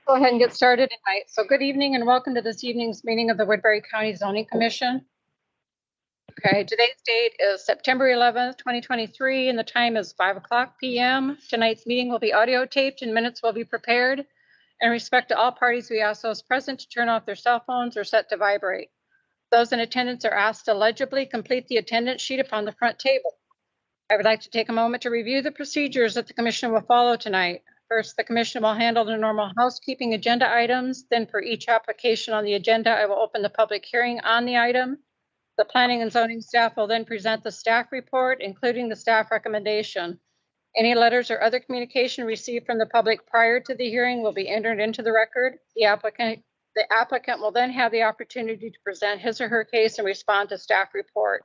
Go ahead and get started tonight. So good evening and welcome to this evening's meeting of the Woodbury County Zoning Commission. Okay, today's date is September 11th, 2023, and the time is 5:00 p.m. Tonight's meeting will be audio taped and minutes will be prepared. In respect to all parties, we ask those present to turn off their cell phones or set to vibrate. Those in attendance are asked to legibly complete the attendance sheet upon the front table. I would like to take a moment to review the procedures that the commission will follow tonight. First, the commission will handle the normal housekeeping agenda items. Then for each application on the agenda, I will open the public hearing on the item. The planning and zoning staff will then present the staff report, including the staff recommendation. Any letters or other communication received from the public prior to the hearing will be entered into the record. The applicant will then have the opportunity to present his or her case and respond to staff report.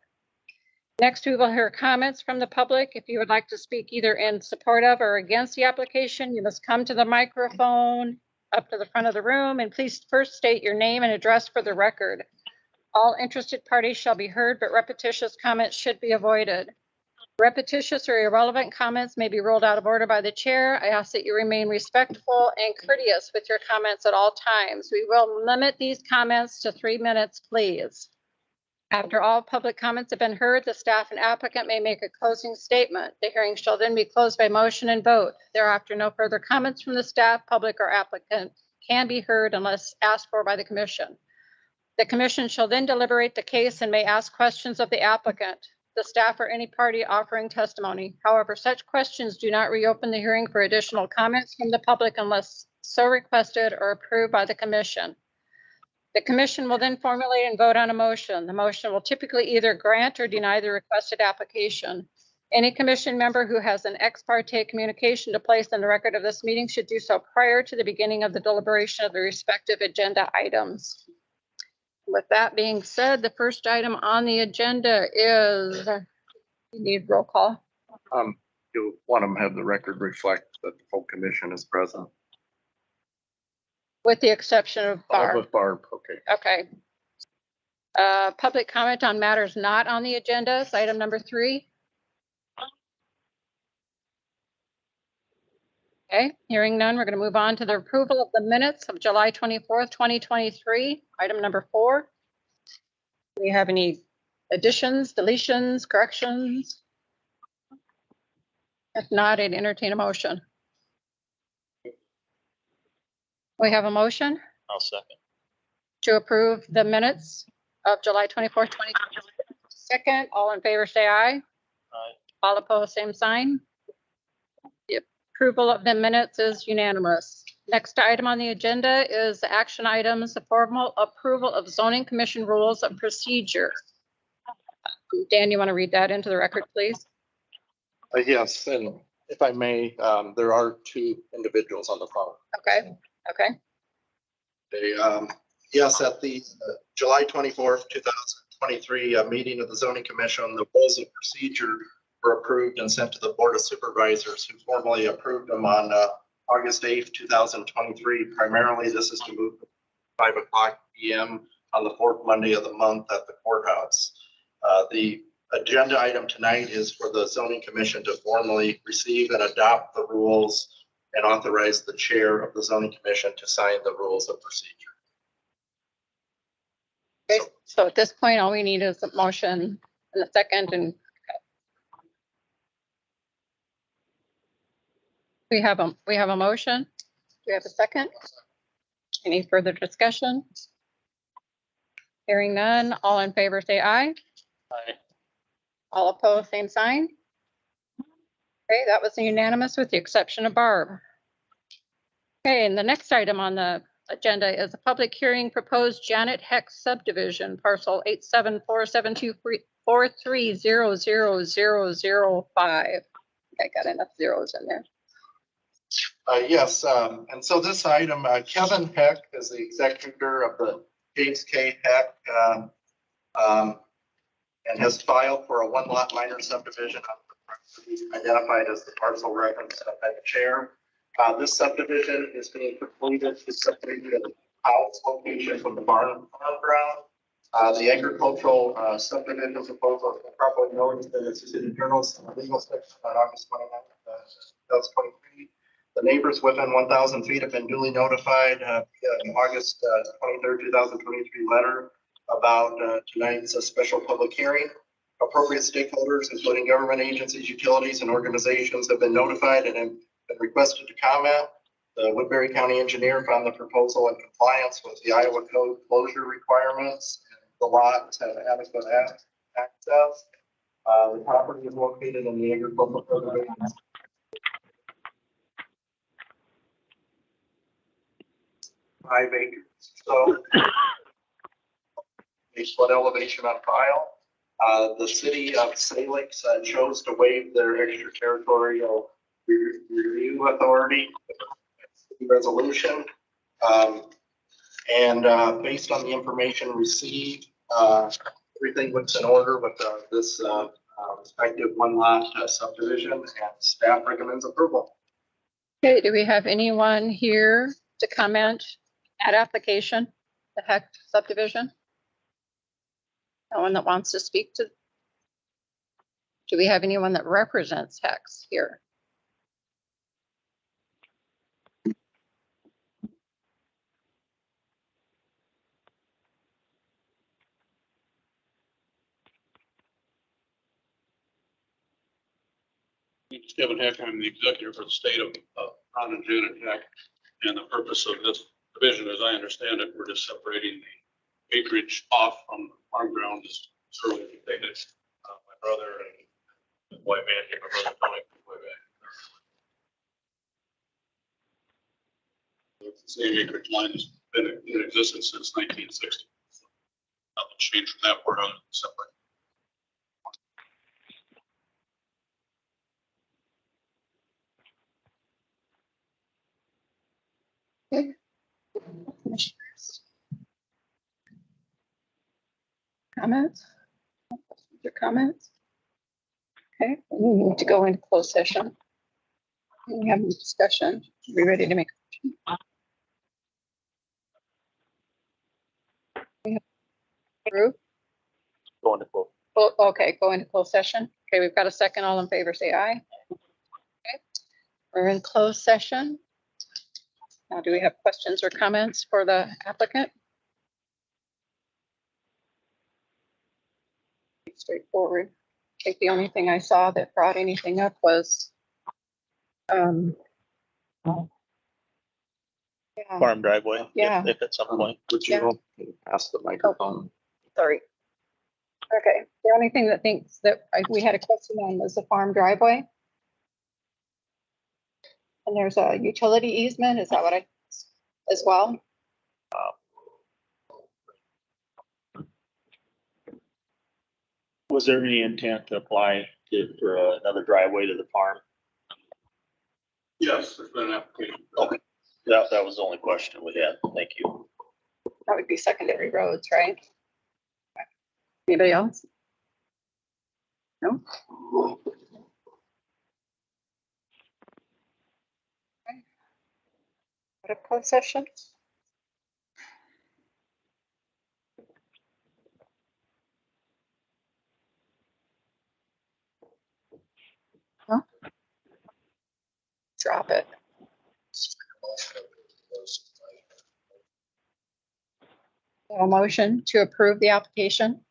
Next, we will hear comments from the public. If you would like to speak either in support of or against the application, you must come to the microphone up to the front of the room and please first state your name and address for the record. All interested parties shall be heard, but repetitious comments should be avoided. Repetitious or irrelevant comments may be ruled out of order by the chair. I ask that you remain respectful and courteous with your comments at all times. We will limit these comments to 3 minutes, please. After all public comments have been heard, the staff and applicant may make a closing statement. The hearing shall then be closed by motion and vote. Thereafter, no further comments from the staff, public, or applicant can be heard unless asked for by the commission. The commission shall then deliberate the case and may ask questions of the applicant, the staff, or any party offering testimony. However, such questions do not reopen the hearing for additional comments from the public unless so requested or approved by the commission. The commission will then formulate and vote on a motion. The motion will typically either grant or deny the requested application. Any commission member who has an ex parte communication to place in the record of this meeting should do so prior to the beginning of the deliberation of the respective agenda items. With that being said, the first item on the agenda is, you need roll call. You want them to have the record reflect that the full commission is present. With the exception of Barb. With Barb, okay. Okay. Public comment on matters not on the agenda is item number 3. Okay, hearing none, we're going to move on to the approval of the minutes of July 24th, 2023, item number 4. Do you have any additions, deletions, corrections? If not, I'd entertain a motion. We have a motion? I'll second. To approve the minutes of July 24th, 2023. Second, all in favor say aye. Aye. All opposed, same sign. The approval of the minutes is unanimous. Next item on the agenda is action items, the formal approval of zoning commission rules of procedure. Dan, you want to read that into the record, please? Yes, and if I may, there are 2 individuals on the phone. Okay. Yes, at the July 24th, 2023 meeting of the Zoning Commission, the rules of procedure were approved and sent to the Board of Supervisors, who formally approved them on August 8th, 2023. Primarily, this is to move to 5:00 p.m. on the 4th Monday of the month at the courthouse. The agenda item tonight is for the Zoning Commission to formally receive and adopt the rules and authorize the chair of the Zoning Commission to sign the rules of procedure. Okay, so at this point, all we need is a motion and a second, and we have a motion. Do we have a second? Any further discussion? Hearing none, all in favor say aye. Aye. All opposed, same sign. Okay, that was unanimous with the exception of Barb. Okay, and the next item on the agenda is a public hearing proposed Janet Hex subdivision parcel 8747243000005. I got enough zeros in there. Yes, and so this item, Kevin Heck is the executor of the James K. Heck and has filed for a 1-lot minor subdivision on the property identified as the parcel referenced by the chair. This subdivision is being completed to separate the house location from the farm ground. The agricultural subdivision proposal is probably noticed that it's in the journals and legal section on August 29th, 2023. The neighbors within 1,000 feet have been duly notified via an August 23rd, 2023 letter about tonight's special public hearing. Appropriate stakeholders, including government agencies, utilities, and organizations, have been notified and have been requested to comment. The Woodbury County engineer found the proposal in compliance with the Iowa Code closure requirements. The lots have adequate access. The property is located in the agricultural preservation 5 acres. So a flood elevation on file. The city of Salix chose to waive their extraterritorial review authority resolution. Based on the information received, everything looks in order with this respective one lot subdivision, and staff recommends approval. Okay, do we have anyone here to comment at application, the Heck subdivision? No one that wants to speak to? Do we have anyone that represents Hex here? Kevin Heck, I'm the executive for the state of Ron and Janet Heck. And the purpose of this division, as I understand it, we're just separating the acreage off from the farm ground as early as we did it. My brother and my wife Angie, my brother Tony, my wife Angie. The same acreage line has been in existence since 1960. Nothing changed from that part other than separate. Okay. Commissioners? Comments? Your comments? Okay, we need to go into closed session. We have a discussion. Are we ready to make? Group? Going to close. Oh, okay, go into closed session. Okay, we've got a second. All in favor, say aye. Okay, we're in closed session. Now, do we have questions or comments for the applicant? Straightforward. I think the only thing I saw that brought anything up was yeah, Farm driveway. Yeah. If at some point. Would you pass the microphone? sorry. Okay, the only thing that thinks that we had a question on was the farm driveway. And there's a utility easement, is that what I, as well? Was there any intent to apply for another driveway to the farm? Yes, there's been an application. Okay. That was the only question we had. Thank you. That would be secondary roads, right? Anybody else? No? Okay. What a closed session? Huh? Drop it. A motion to approve the application.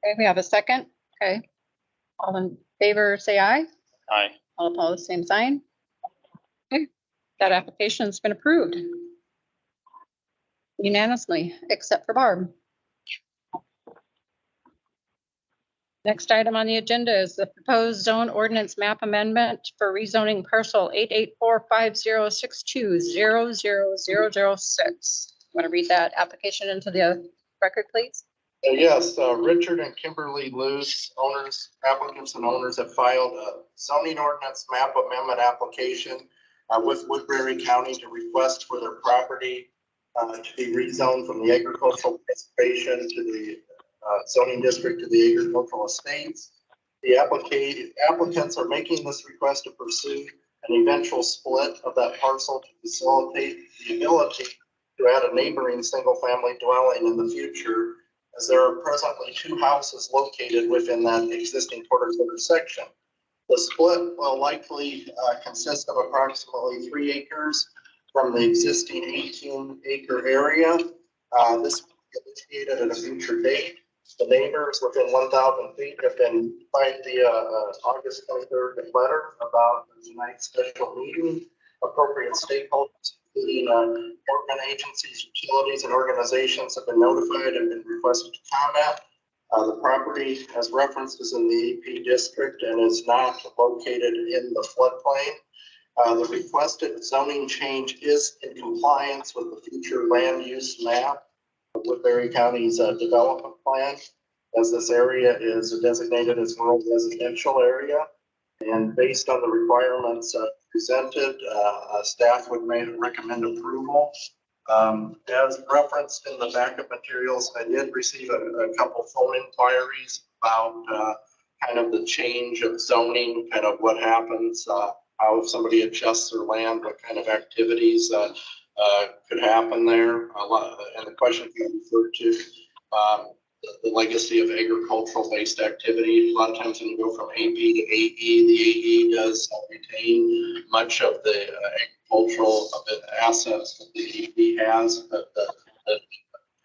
Okay, we have a second. Okay. All in favor, say aye. Aye. All opposed, same sign. Okay, that application's been approved unanimously, except for Barb. Next item on the agenda is the proposed zone ordinance map amendment for rezoning parcel 8845062000006. Want to read that application into the record, please? Yes, Richard and Kimberly Luce, owners, applicants and owners have filed a zoning ordinance map amendment application with Woodbury County to request for their property to be rezoned from the agricultural preservation to the zoning district to the agricultural estates. The applicants are making this request to pursue an eventual split of that parcel to facilitate the ability to add a neighboring single-family dwelling in the future, as there are presently 2 houses located within that existing quarter-acre section. The split will likely consist of approximately 3 acres from the existing 18-acre area. This will be initiated at a future date. The neighbors within 1,000 feet have been notified via August 23rd letter about tonight's special meeting. Appropriate stakeholders, including government agencies, utilities, and organizations have been notified and been requested to comment. The property, as referenced, is in the AP district and is not located in the floodplain. The requested zoning change is in compliance with the future land use map of Woodbury County's development plan, as this area is designated as rural residential area. And based on the requirements presented, staff would recommend approval. As referenced in the backup materials, I did receive a couple phone inquiries about kind of the change of zoning, kind of what happens, how if somebody adjusts their land, what kind of activities could happen there. And the question can refer to the legacy of agricultural based activity. A lot of times when you go from AP to AE, the AE does retain much of the agricultural assets that the AP has, but the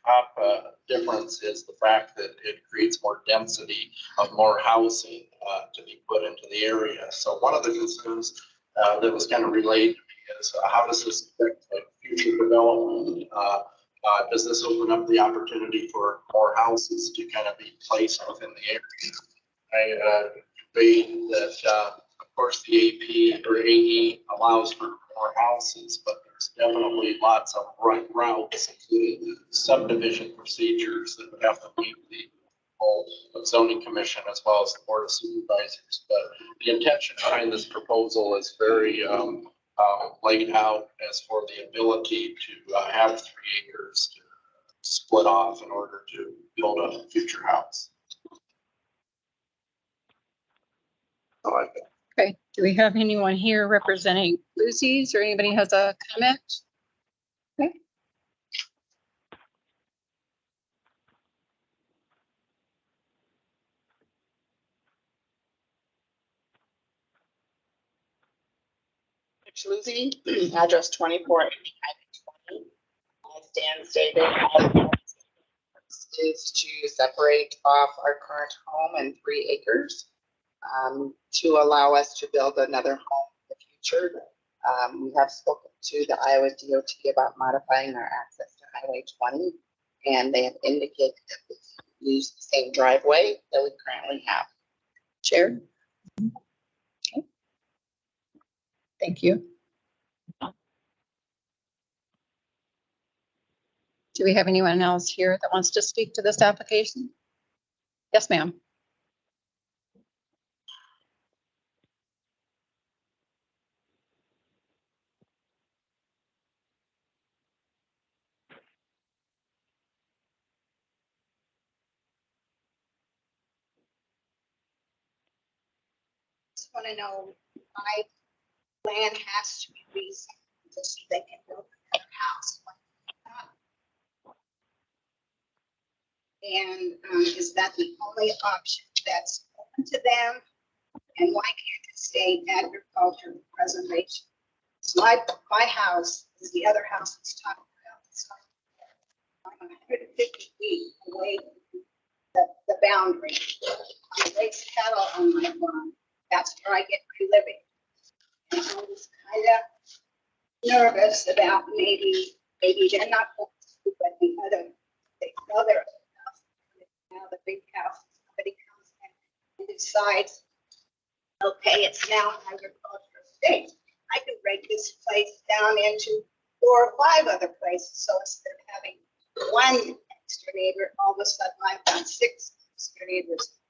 top difference is the fact that it creates more density of more housing to be put into the area. So one of the concerns that was kind of relayed to me is how does this affect future development? Does this open up the opportunity for more houses to kind of be placed within the area? I debate that, of course, the AP or AE allows for more houses, but there's definitely lots of right routes, including subdivision procedures that would have to meet the whole zoning commission as well as the board of supervisors. But the intention behind this proposal is very laid out as for the ability to have 3 acres to split off in order to build a future house. Okay, do we have anyone here representing Lucy's or anybody has a comment? Okay. Lucy, address 24 20. As Dan stated, is to separate off our current home in 3 acres to allow us to build another home in the future. We have spoken to the Iowa DOT about modifying our access to Highway 20, and they have indicated that we can use the same driveway that we currently have. Chair? Okay. Thank you. Do we have anyone else here that wants to speak to this application? Yes, ma'am. Just want to know why land has to be rezoned so they can build another house. And is that the only option that's open to them? And why can't it stay agriculture preservation? So my house is the other house that's talking about. So I'm 150 feet away from the boundary. I raise cattle on my farm. That's where I get my living. And I was kind of nervous about maybe they're not going to, but the other, they sell their house. Now the big house, somebody comes in and decides, okay, it's now an agricultural state. I can break this place down into 4 or 5 other places. So instead of having 1 extra neighbor, all of a sudden I've got 6 extra neighbors.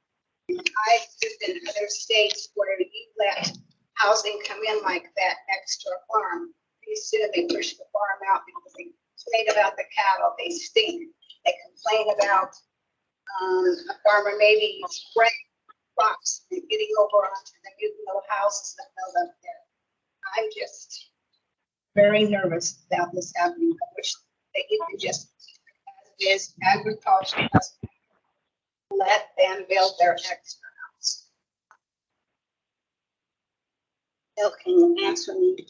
I've lived in other states where you let housing come in like that extra farm. Pretty soon they push the farm out because they complain about the cattle. They stink. They complain about a farmer maybe spraying crops and getting over onto the new little houses that build up there. I'm just very nervous about this happening. I wish that you could just keep it as it is, agriculture. Let them build their extra house. Bill, can you answer me?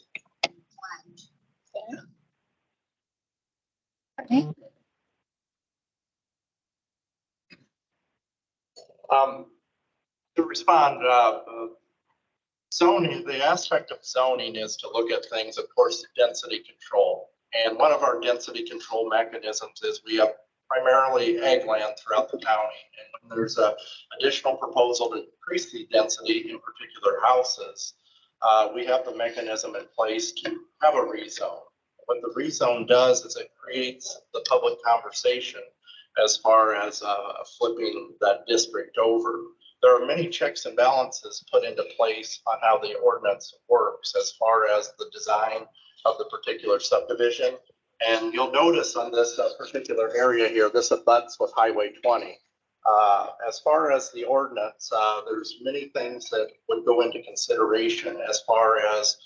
Okay. To respond, zoning, the aspect of zoning is to look at things, of course, density control. And one of our density control mechanisms is we have primarily ag land throughout the county. And when there's a additional proposal to increase the density in particular houses, we have the mechanism in place to have a rezone. What the rezone does is it creates the public conversation as far as flipping that district over. There are many checks and balances put into place on how the ordinance works as far as the design of the particular subdivision. And you'll notice on this particular area here, this abuts with Highway 20. As far as the ordinance, there's many things that would go into consideration as far as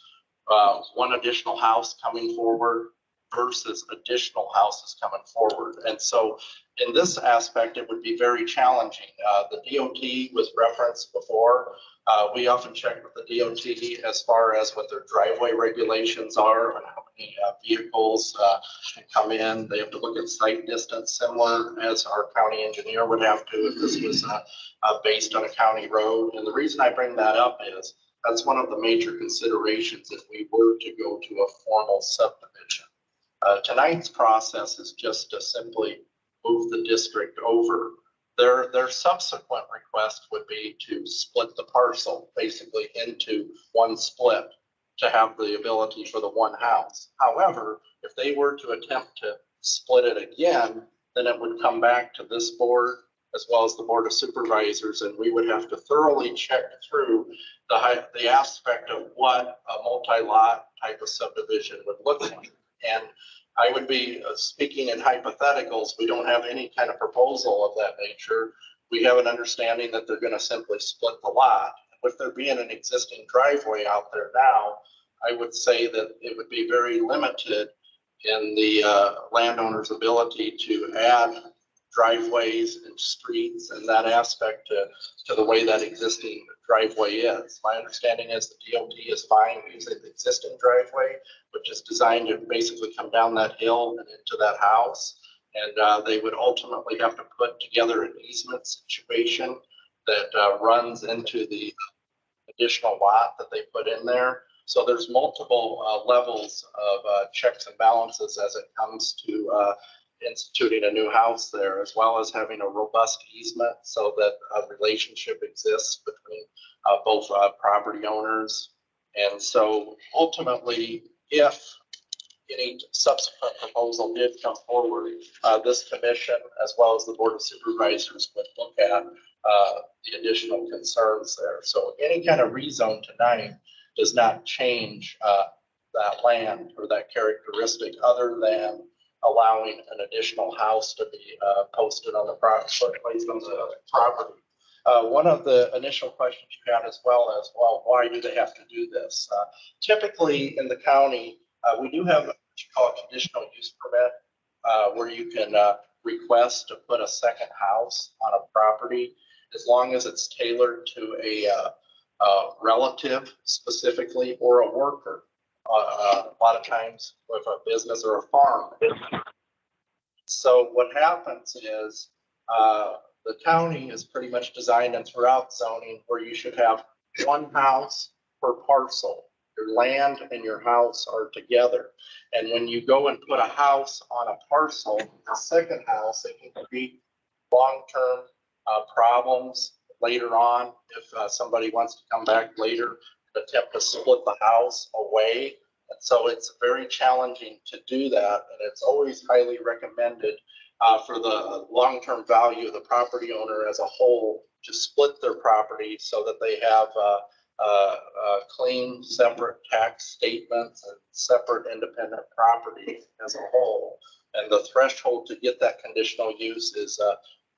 one additional house coming forward versus additional houses coming forward. And so in this aspect, it would be very challenging. The DOT was referenced before. We often check with the DOT as far as what their driveway regulations are and how many vehicles can come in. They have to look at site distance, similar as our county engineer would have to if this was based on a county road. And the reason I bring that up is that's one of the major considerations if we were to go to a formal subdivision. Tonight's process is just to simply move the district over. Their subsequent request would be to split the parcel basically into one split to have the ability for the one house. However, if they were to attempt to split it again, then it would come back to this board as well as the Board of Supervisors, and we would have to thoroughly check through the aspect of what a multi-lot type of subdivision would look like. And I would be speaking in hypotheticals. We don't have any kind of proposal of that nature. We have an understanding that they're going to simply split the lot. With there being an existing driveway out there now, I would say that it would be very limited in the landowner's ability to add driveways and streets and that aspect to the way that existing driveway is. My understanding is the DOT is fine using the existing driveway, which is designed to basically come down that hill and into that house. And they would ultimately have to put together an easement situation that runs into the additional lot that they put in there. So there's multiple levels of checks and balances as it comes to instituting a new house there, as well as having a robust easement so that a relationship exists between both property owners. And so ultimately, if any subsequent proposal did come forward, this commission, as well as the Board of Supervisors, would look at the additional concerns there. So any kind of rezone tonight does not change that land or that characteristic other than allowing an additional house to be posted on the placed on the property. One of the initial questions you had as well, why do they have to do this? Typically in the county, we do have what you call a conditional use permit, where you can request to put a second house on a property as long as it's tailored to a relative specifically or a worker. A lot of times with a business or a farm. So what happens is the county is pretty much designed and throughout zoning where you should have one house per parcel. Your land and your house are together. And when you go and put a house on a parcel, a second house, it can create long-term problems later on if somebody wants to come back later and attempt to split the house away. And so it's very challenging to do that. And it's always highly recommended for the long-term value of the property owner as a whole to split their property so that they have clean, separate tax statements and separate independent property as a whole. And the threshold to get that conditional use is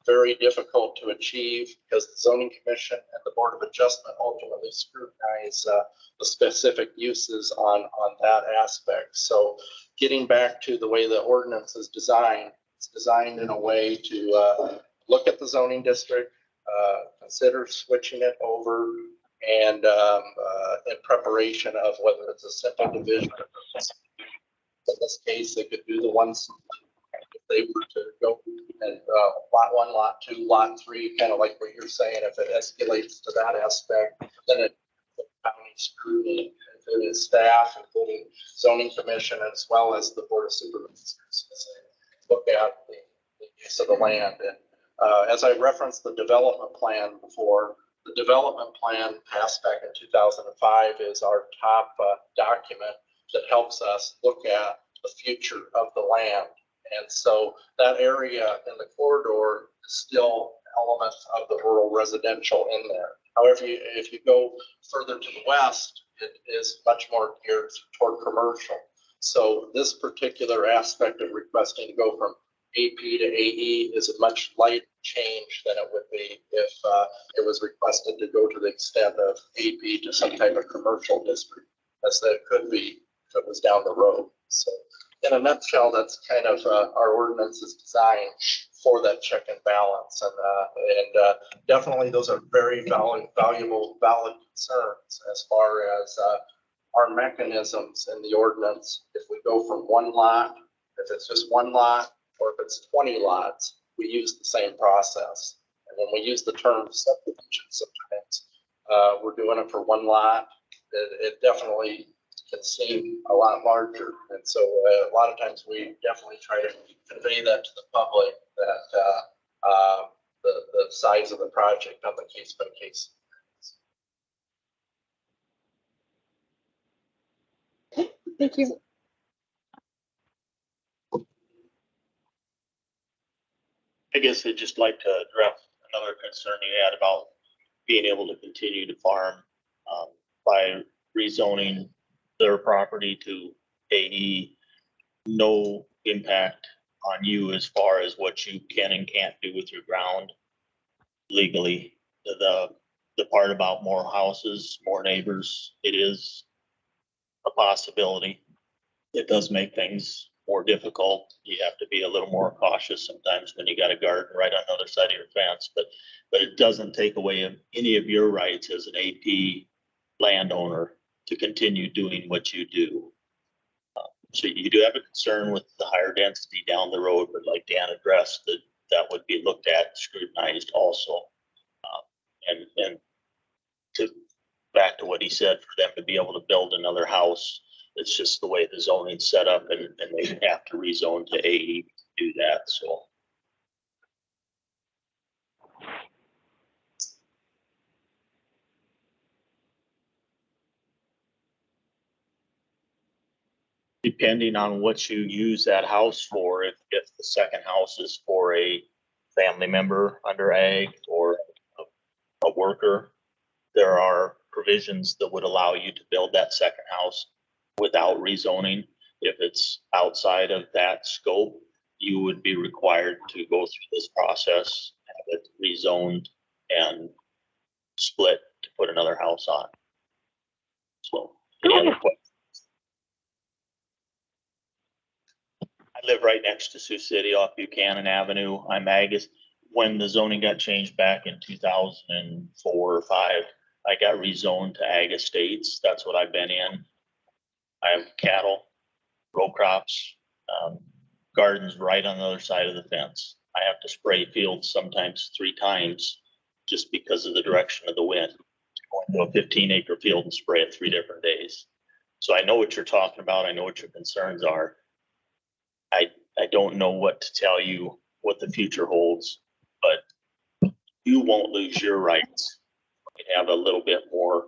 very difficult to achieve because the zoning commission and the Board of Adjustment ultimately scrutinize the specific uses on that aspect. So getting back to the way the ordinance is designed, it's designed in a way to look at the zoning district, consider switching it over and in preparation of whether it's a simple division. In this case, they could do the ones if they were to go and lot one, lot two, lot three, kind of like what you're saying. If it escalates to that aspect, then it county scrutiny, including staff, including zoning commission, as well as the board of supervisors, look at the use of the land. And as I referenced the development plan before, the development plan passed back in 2005 is our top document that helps us look at the future of the land. And so that area in the corridor is still elements of the rural residential in there. However, if you go further to the west, it is much more geared toward commercial. So this particular aspect of requesting to go from AP to AE is a much lighter change than it would be if it was requested to go to the extent of AP to some type of commercial district, as that could be if it was down the road. So in a nutshell, that's kind of our ordinance is designed for that check and balance. And definitely those are very valuable, valid concerns as far as our mechanisms in the ordinance. If we go from one lot, if it's just one lot, or if it's 20 lots, we use the same process. And when we use the term subdivision, sometimes we're doing it for one lot. It definitely can seem a lot larger. And so a lot of times we definitely try to convey that to the public that the size of the project on the case by case. Thank you. I guess I'd just like to address another concern you had about being able to continue to farm by rezoning their property to AE. No impact on you as far as what you can and can't do with your ground legally. The part about more houses, more neighbors, it is a possibility. It does make things more difficult. You have to be a little more cautious sometimes when you got a garden right on the other side of your fence, but it doesn't take away any of your rights as an AP landowner to continue doing what you do. So you do have a concern with the higher density down the road, but like Dan addressed, that would be looked at, scrutinized also. And to back to what he said, for them to be able to build another house, it's just the way the zoning's set up, and they have to rezone to AE to do that, so. Depending on what you use that house for, if the second house is for a family member under ag or a worker, there are provisions that would allow you to build that second house without rezoning. If it's outside of that scope, you would be required to go through this process, have it rezoned and split to put another house on. So, any other questions? I live right next to Sioux City off Buchanan Avenue. I'm Agus. When the zoning got changed back in 2004 or 5, I got rezoned to ag estates. That's what I've been in. I have cattle, row crops, gardens right on the other side of the fence. I have to spray fields sometimes 3 times just because of the direction of the wind. Go into a 15-acre field and spray it 3 different days. So I know what you're talking about. I know what your concerns are. I don't know what to tell you what the future holds, but you won't lose your rights. You have a little bit more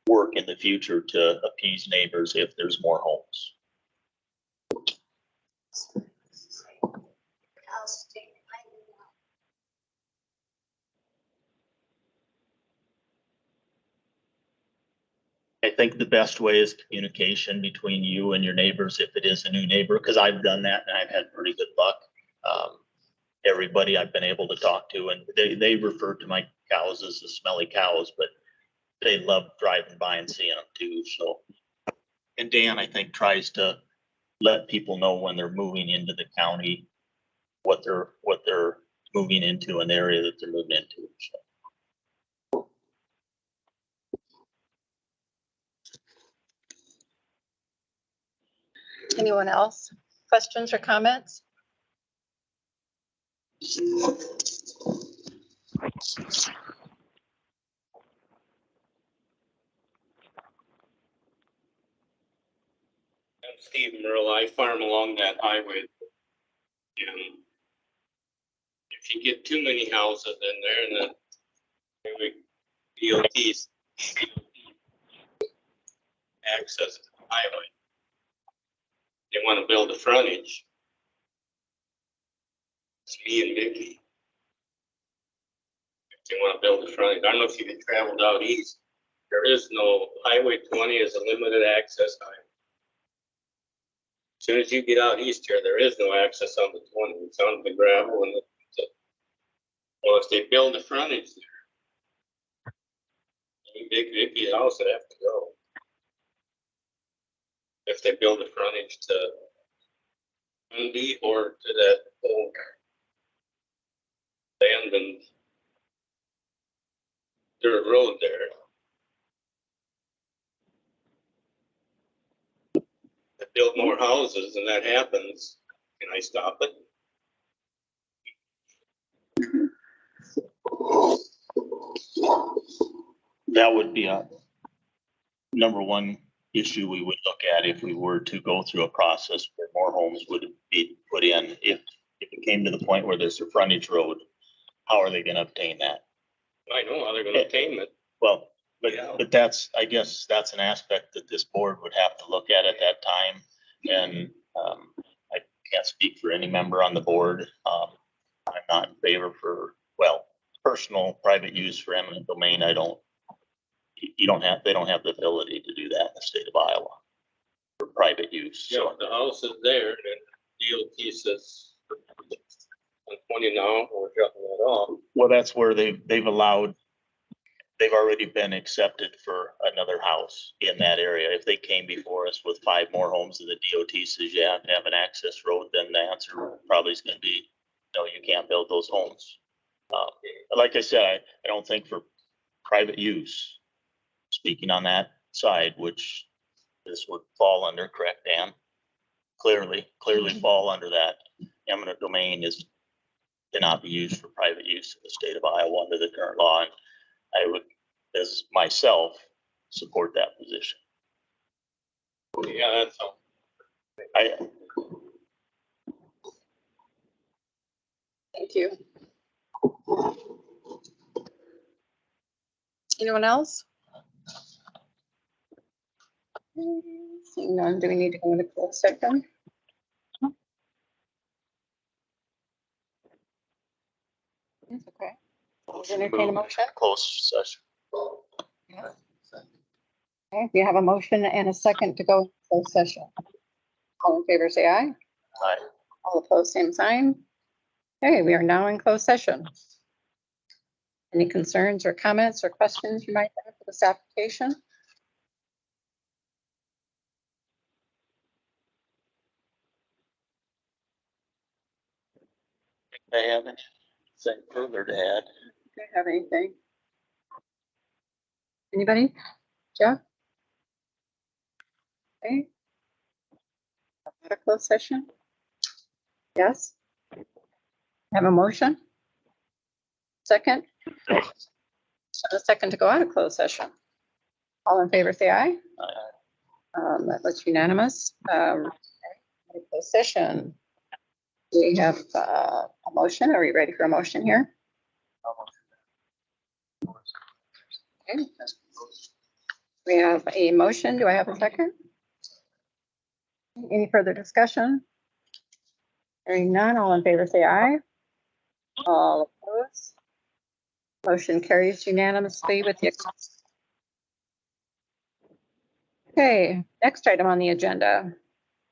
work in the future to appease neighbors if there's more homes. I think the best way is communication between you and your neighbors if it is a new neighbor, because I've done that and I've had pretty good luck. Everybody I've been able to talk to, and they refer to my cows as the smelly cows, but they love driving by and seeing them too. So, and Dan, I think, tries to let people know when they're moving into the county, what they're moving into, an area that they're moving into. So. Anyone else? Questions or comments? I'm Steve Merle. I farm along that highway. And if you get too many houses in there, and then DOT's access to the highway, they want to build a frontage. It's me and Vicky. If they want to build a frontage, I don't know if you can travel out east. There is no, Highway 20 is a limited access highway. As soon as you get out east here, there is no access on the 20. It's on the gravel and well, if they build a frontage there, any big Vicky's house would have to go. If they build a frontage to Mundy or to that old abandoned dirt road there. They build more houses and that happens, can I stop it? That would be a number one issue we would look at if we were to go through a process where more homes would be put in. If it came to the point where there's a frontage road, how are they gonna obtain that? I know how they're gonna obtain it. Well, Yeah. but that's, I guess, that's an aspect that this board would have to look at that time. And I can't speak for any member on the board. I'm not in favor for, well, personal private use for eminent domain. They don't have the ability to do that in the state of Iowa for private use. Yeah, So the house is there and DOT says on 20 now, we're dropping that off. well, that's where they've already been accepted for another house in that area. If they came before us with 5 more homes and the DOT says you have to have an access road, then the answer probably is gonna be, no, you can't build those homes. Like I said, I don't think for private use, speaking on that side, which this would fall under, correct, Dan? Clearly fall under that. Eminent domain cannot be used for private use in the state of Iowa under the current law. And I would, as myself, support that position. Yeah, that's all. Thank you. Anyone else? Seeing none, do we need to go into closed session? It's okay. We'll entertain a motion. Closed session. Okay, we have a motion and a second to go into closed session. All in favor, say aye. Aye. All opposed, same sign. Okay, we are now in closed session. Any concerns or comments or questions you might have for this application? I have anything further to add. Do you have anything? Anybody? Jeff? Okay. Had a closed session? Yes? Have a motion? Second? A second to go out of closed session. All in favor, say aye. That's unanimous. Closed session. We have a motion. Are we ready for a motion here? Okay. We have a motion. Do I have a second? Any further discussion? Hearing none, all in favor say aye. All opposed. Motion carries unanimously with the. Okay, next item on the agenda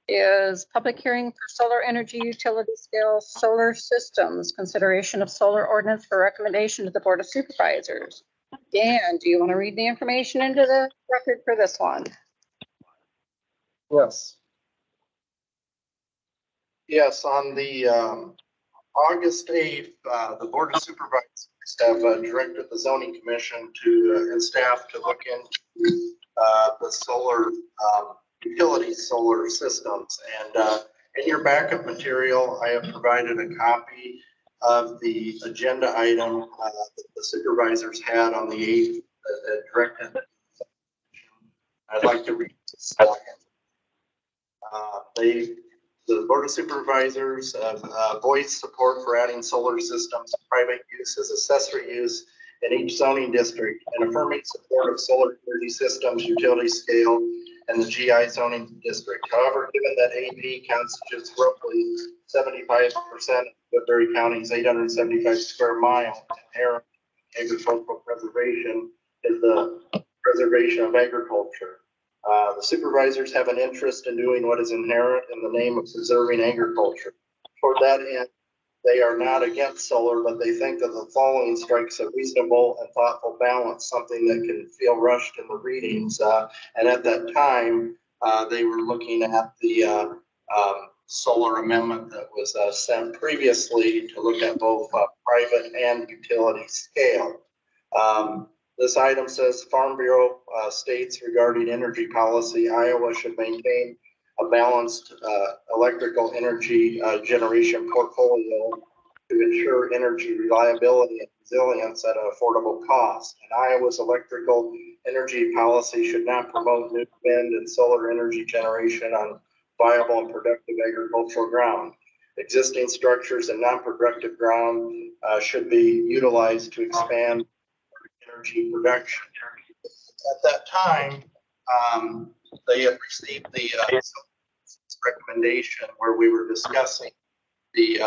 is public hearing for solar energy utility scale solar systems, consideration of solar ordinance for recommendation to the Board of Supervisors. Dan, do you want to read the information into the record for this one? Yes. Yes, on the August 8th, the Board of Supervisors have directed the zoning commission to and staff to look into the solar utility solar systems. And in your backup material, I have provided a copy of the agenda item that the supervisors had on the 8th that directed. I'd like to read this. The Board of Supervisors voiced support for adding solar systems to private use as accessory use in each zoning district and affirming support of solar energy systems, utility scale, and the GI zoning district. However, given that AP constitutes roughly 75% of Woodbury County's 875 square mile, inherent agricultural preservation is the preservation of agriculture. The supervisors have an interest in doing what is inherent in the name of preserving agriculture. Toward that end, they are not against solar, but they think that the following strikes a reasonable and thoughtful balance, something that can feel rushed in the readings. And at that time, they were looking at the solar amendment that was sent previously to look at both private and utility scale. This item says Farm Bureau states regarding energy policy, Iowa should maintain a balanced electrical energy generation portfolio to ensure energy reliability and resilience at an affordable cost. And Iowa's electrical energy policy should not promote new wind and solar energy generation on viable and productive agricultural ground. Existing structures and non-productive ground should be utilized to expand energy production. At that time, they had received the recommendation where we were discussing the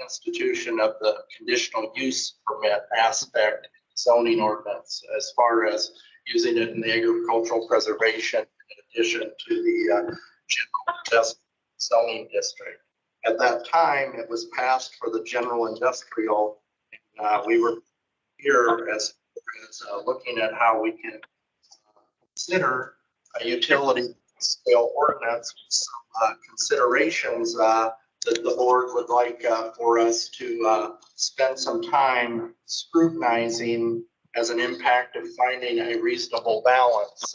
institution of the conditional use permit aspect zoning ordinance as far as using it in the agricultural preservation in addition to the general just zoning district. At that time, it was passed for the general industrial. And, we were here as looking at how we can consider a utility scale ordinance with some considerations that the board would like for us to spend some time scrutinizing as an impact of finding a reasonable balance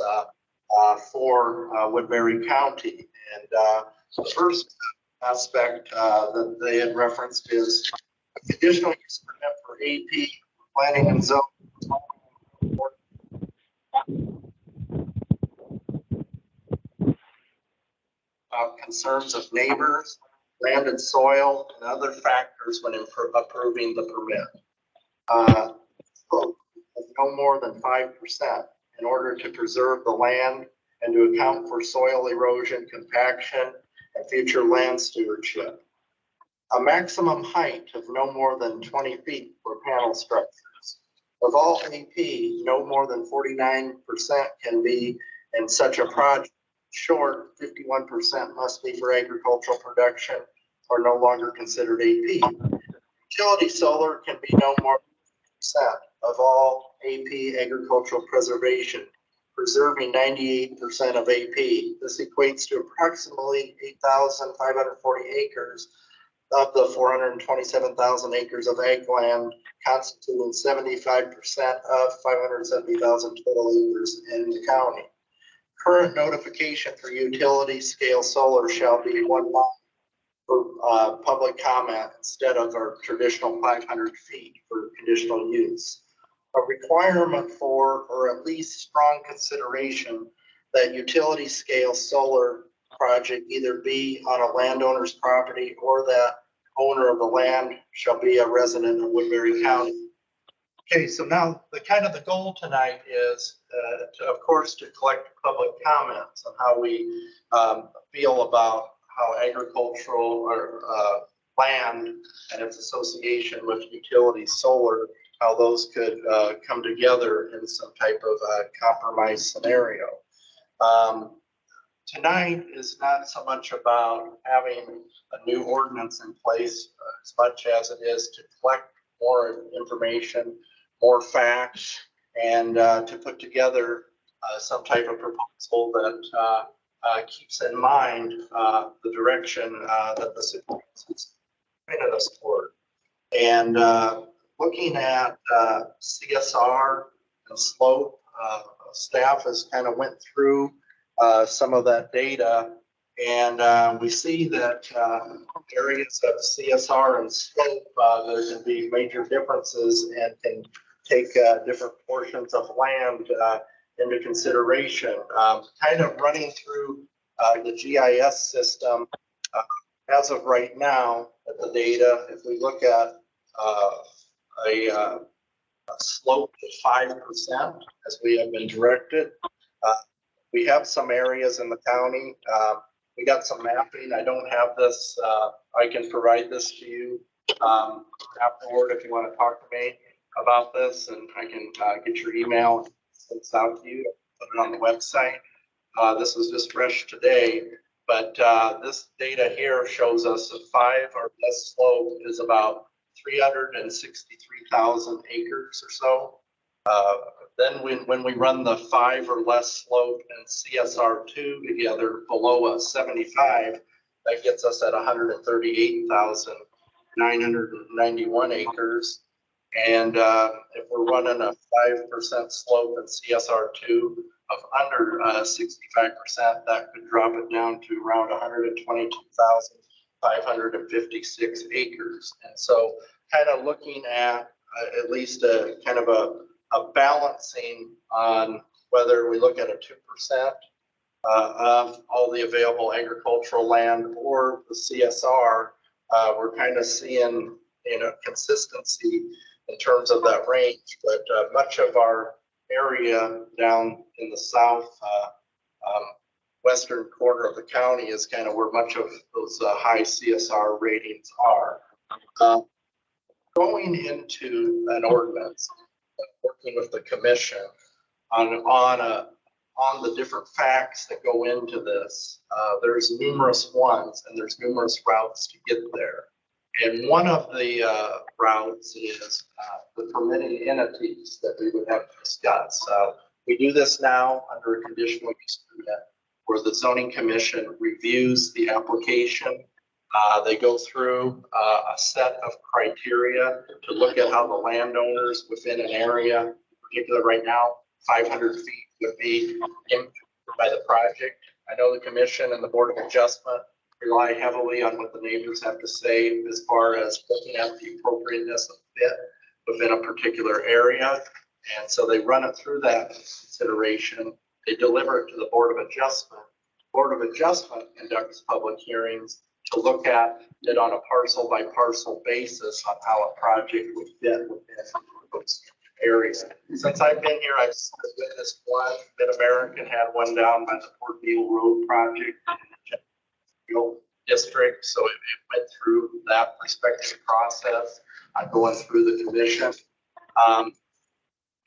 for Woodbury County. And the first aspect that they had referenced is a conditional use permit for AP planning and zoning. Concerns of neighbors, land and soil, and other factors when approving the permit. No more than 5% in order to preserve the land and to account for soil erosion, compaction, and future land stewardship. A maximum height of no more than 20 feet for panel structures. Of all AP, no more than 49% can be in such a project. Short, 51% must be for agricultural production or no longer considered AP. Utility solar can be no more than 10% of all AP agricultural preservation, preserving 98% of AP. This equates to approximately 8,540 acres of the 427,000 acres of ag land, constituting 75% of 570,000 total acres in the county. Current notification for utility scale solar shall be 1 mile for public comment instead of our traditional 500 feet for conditional use. A requirement for, or at least strong consideration, that utility scale solar project either be on a landowner's property or that owner of the land shall be a resident of Woodbury County. Okay, so now the goal tonight is, of course, to collect public comments on how we feel about how agricultural or land and its association with utility solar, how those could come together in some type of compromise scenario. Tonight is not so much about having a new ordinance in place as much as it is to collect more information, more facts, and to put together some type of proposal that keeps in mind the direction that the supervisors pointed us toward. And looking at CSR and slope, staff has kind of went through some of that data. And we see that areas of CSR and slope, there can be major differences and can take different portions of land into consideration. Kind of running through the GIS system as of right now, at the data, if we look at a slope of 5%, as we have been directed, we have some areas in the county. We got some mapping. I don't have this. I can provide this to you afterward if you want to talk to me about this, and I can get your email, send this out to you, put it on the website. This was just fresh today, but this data here shows us a 5 or less slope is about 363,000 acres or so. Then when we run the 5 or less slope and CSR2 together below a 75, that gets us at 138,991 acres. And if we're running a 5% slope and CSR2 of under 65%, that could drop it down to around 122,556 acres. And so kind of looking at least a kind of a balancing on whether we look at a 2% of all the available agricultural land or the CSR, we're kind of seeing, consistency in terms of that range. But much of our area down in the south western corner of the county is kind of where much of those high CSR ratings are. Going into an ordinance, working with the commission on the different facts that go into this, there's numerous ones and there's numerous routes to get there. And one of the routes is the permitting entities that we would have to discuss. We do this now under a conditional use permit where the zoning commission reviews the application. They go through a set of criteria to look at how the landowners within an area, in particular right now, 500 feet would be impacted by the project. I know the commission and the Board of Adjustment rely heavily on what the neighbors have to say as far as looking at the appropriateness of fit within a particular area. And so they run it through that consideration. They deliver it to the Board of Adjustment. Board of Adjustment conducts public hearings to look at it on a parcel by parcel basis on how a project would fit within those areas. Since I've been here, I've witnessed one. Mid-American had one down by the Port Neal Road project district. So it went through that respective process, going through the commission.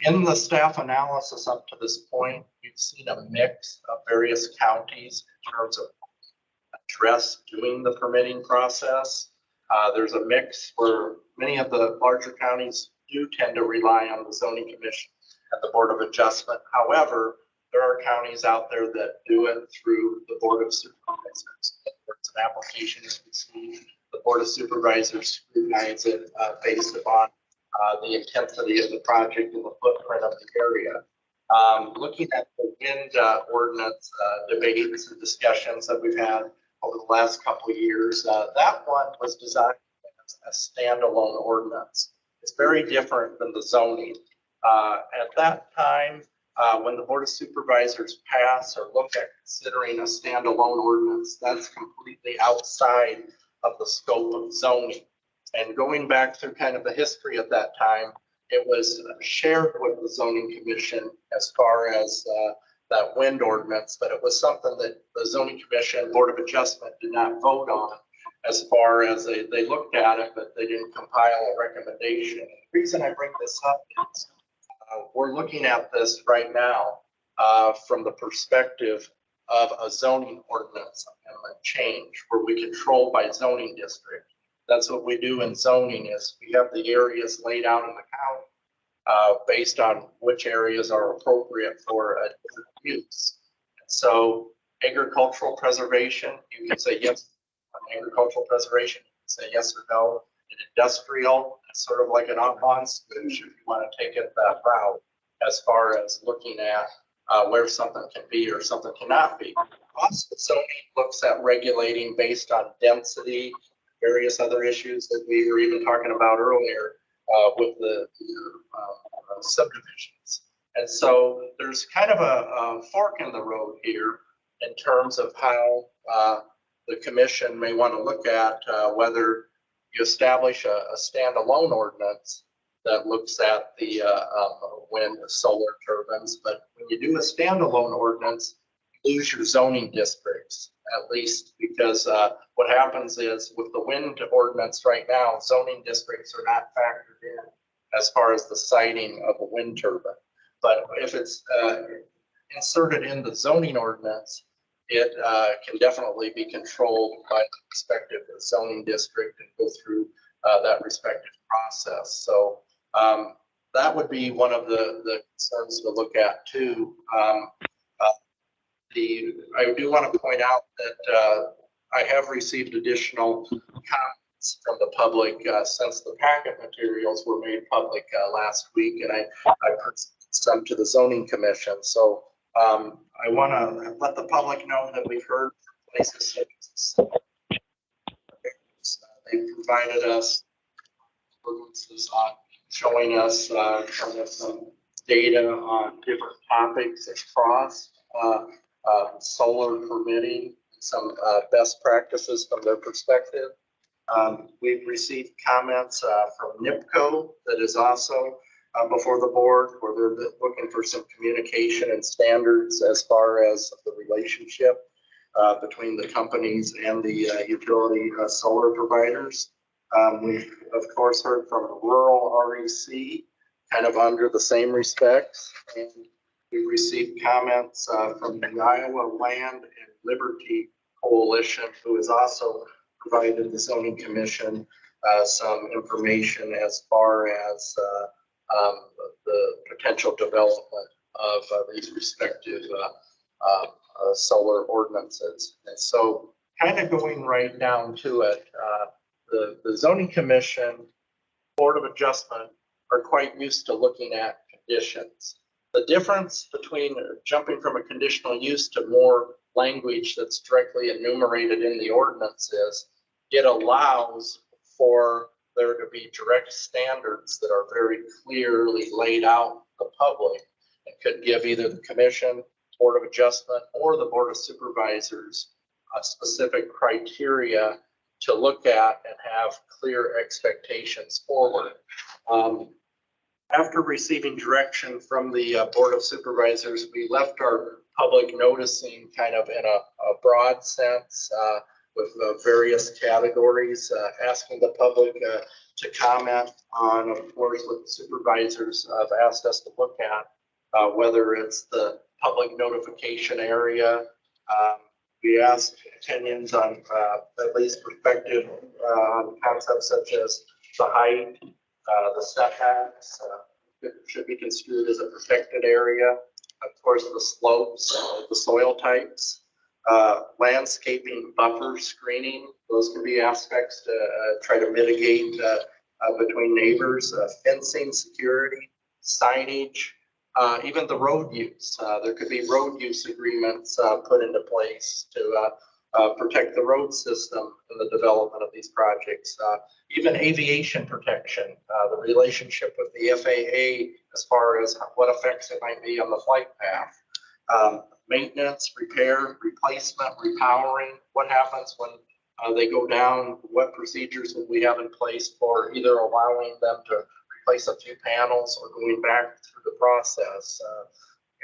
In the staff analysis up to this point, we've seen a mix of various counties in terms of address doing the permitting process. There's a mix where many of the larger counties do tend to rely on the zoning commission and the Board of Adjustment. However, there are counties out there that do it through the Board of Supervisors. It's an application is received, the Board of Supervisors scrutinize it based upon the intensity of the project and the footprint of the area. Looking at the wind ordinance debates and discussions that we've had over the last couple of years, that one was designed as a standalone ordinance. It's very different than the zoning. At that time, when the Board of Supervisors pass or look at considering a standalone ordinance, that's completely outside of the scope of zoning. And going back through kind of the history of that time, it was shared with the zoning commission as far as that wind ordinance, but it was something that the zoning commission, Board of Adjustment did not vote on as far as they looked at it, but they didn't compile a recommendation. The reason I bring this up is we're looking at this right now from the perspective of a zoning ordinance amendment change where we control by zoning district. That's what we do in zoning is we have the areas laid out in the county based on which areas are appropriate for a different use. And so agricultural preservation, you can say yes. Agricultural preservation, you can say yes or no. And industrial, it's sort of like an on switch if you want to take it that route as far as looking at where something can be or something cannot be. Also, zoning looks at regulating based on density, various other issues that we were even talking about earlier with the subdivisions. And so there's kind of a fork in the road here in terms of how the commission may want to look at whether you establish a standalone ordinance that looks at the wind, solar turbines. But when you do a standalone ordinance, you lose your zoning districts, at least because what happens is with the wind ordinance right now, zoning districts are not factored in as far as the siting of a wind turbine. But if it's inserted in the zoning ordinance, it can definitely be controlled by the respective zoning district and go through that respective process. So that would be one of the concerns to look at too. I do want to point out that I have received additional comments from the public since the packet materials were made public last week, and I presented some to the zoning commission. So I want to let the public know that we've heard places such as they provided us ordinances on showing us some data on different topics across solar permitting, some best practices from their perspective. We've received comments from NIPCO that is also before the board, where they're looking for some communication and standards as far as the relationship between the companies and the utility solar providers. We've of course heard from rural REC, kind of under the same respects, and we've received comments from the Iowa Land and Liberty Coalition, who has also provided the zoning commission some information as far as the potential development of these respective solar ordinances. And so kind of going right down to it, the zoning commission, Board of Adjustment are quite used to looking at conditions. The difference between jumping from a conditional use to more language that's directly enumerated in the ordinance is it allows for there to be direct standards that are very clearly laid out to the public and could give either the commission, Board of Adjustment, or the Board of Supervisors specific criteria to look at and have clear expectations forward. After receiving direction from the Board of Supervisors, we left our public noticing kind of in a broad sense with various categories, asking the public to comment on, of course, what the supervisors have asked us to look at, whether it's the public notification area. We asked opinions on at least perspective on concepts such as the height, the setbacks, should be construed as a protected area. Of course, the slopes, the soil types, landscaping, buffer screening. Those can be aspects to try to mitigate between neighbors, fencing, security, signage, even the road use. There could be road use agreements put into place to protect the road system in the development of these projects. Even aviation protection, the relationship with the FAA as far as what effects it might be on the flight path. Maintenance, repair, replacement, repowering. What happens when they go down? What procedures would we have in place for either allowing them to replace a few panels or going back through the process?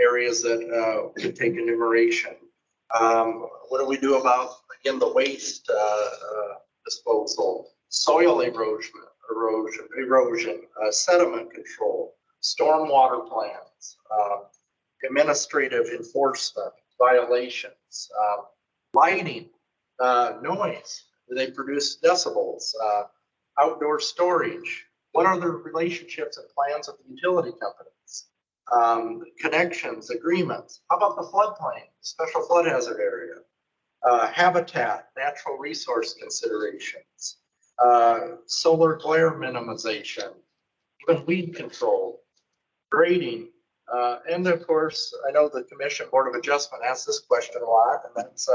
Areas that could take enumeration. What do we do about, again, the waste disposal, soil erosion, sediment control, stormwater plans, administrative enforcement, violations, lighting, noise, do they produce decibels, outdoor storage, what are the relationships and plans with the utility companies, connections, agreements, how about the floodplain, special flood hazard area, habitat, natural resource considerations, solar glare minimization, even weed control, grading, And of course, I know the Commission Board of Adjustment asks this question a lot, and that's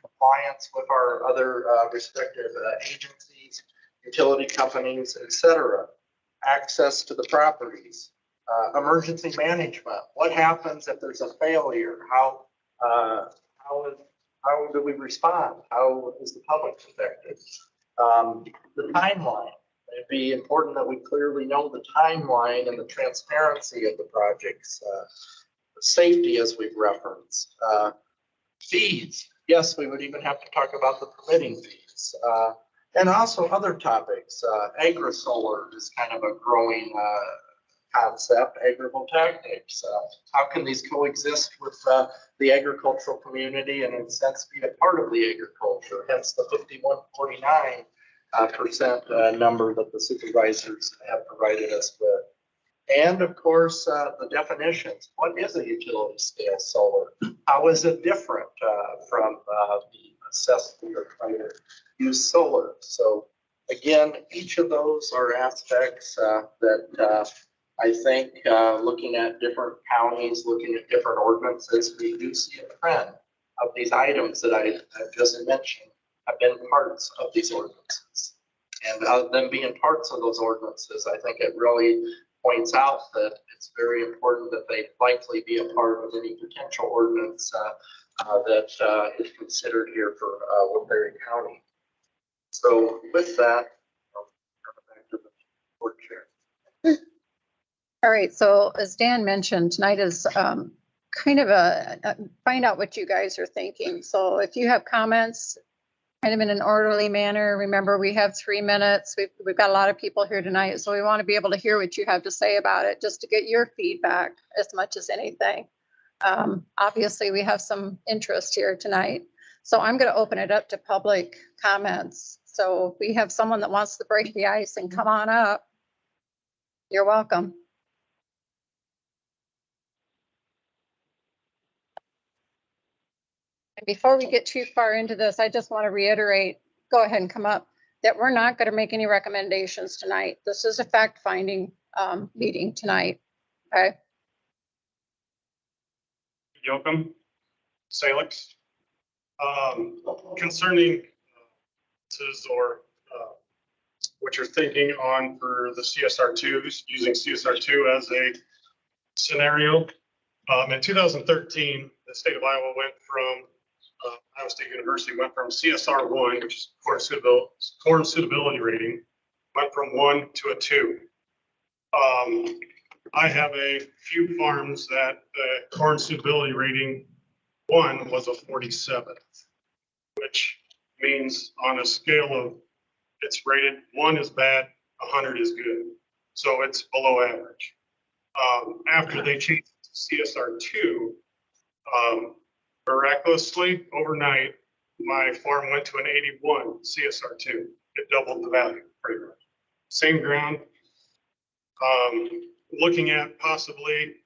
compliance with our other respective agencies, utility companies, et cetera. Access to the properties, emergency management. What happens if there's a failure? How do we respond? How is the public affected? The timeline. It'd be important that we clearly know the timeline and the transparency of the projects. Safety, as we've referenced. Fees. Yes, we would even have to talk about the permitting fees. And also other topics. Agri-solar is kind of a growing concept. Agrivoltaics. How can these coexist with the agricultural community and in a sense be a part of the agriculture? Hence the 5149% number that the supervisors have provided us with. And of course, the definitions. What is a utility scale solar? How is it different from the necessity or trying to use solar? So again, each of those are aspects that I think looking at different counties, looking at different ordinances, we do see a trend of these items that I've just mentioned have been parts of these ordinances. And them being parts of those ordinances, I think it really points out that it's very important that they likely be a part of any potential ordinance that is considered here for Woodbury County. So with that, I'll turn it back to the board chair. All right, so as Dan mentioned, tonight is kind of a find out what you guys are thinking. So if you have comments, kind of in an orderly manner, remember we have 3 minutes. We've got a lot of people here tonight, so we want to be able to hear what you have to say about it, just to get your feedback as much as anything. Obviously, we have some interest here tonight, so I'm going to open it up to public comments. So if we have someone that wants to break the ice and come on up, you're welcome. And before we get too far into this, I just want to reiterate, go ahead and come up, that we're not going to make any recommendations tonight. This is a fact-finding meeting tonight, okay? Yoakum, Salix. Concerning this or what you're thinking on for the CSR2s, using CSR2 as a scenario. In 2013, the state of Iowa went from Iowa State University went from CSR1, which is corn suitability rating, went from 1 to a 2. I have a few farms that the corn suitability rating 1 was a 47, which means on a scale of it's rated 1 is bad, 100 is good. So it's below average. After they changed to CSR2, miraculously, overnight, my farm went to an 81 CSR2. It doubled the value pretty much. Same ground. Looking at possibly,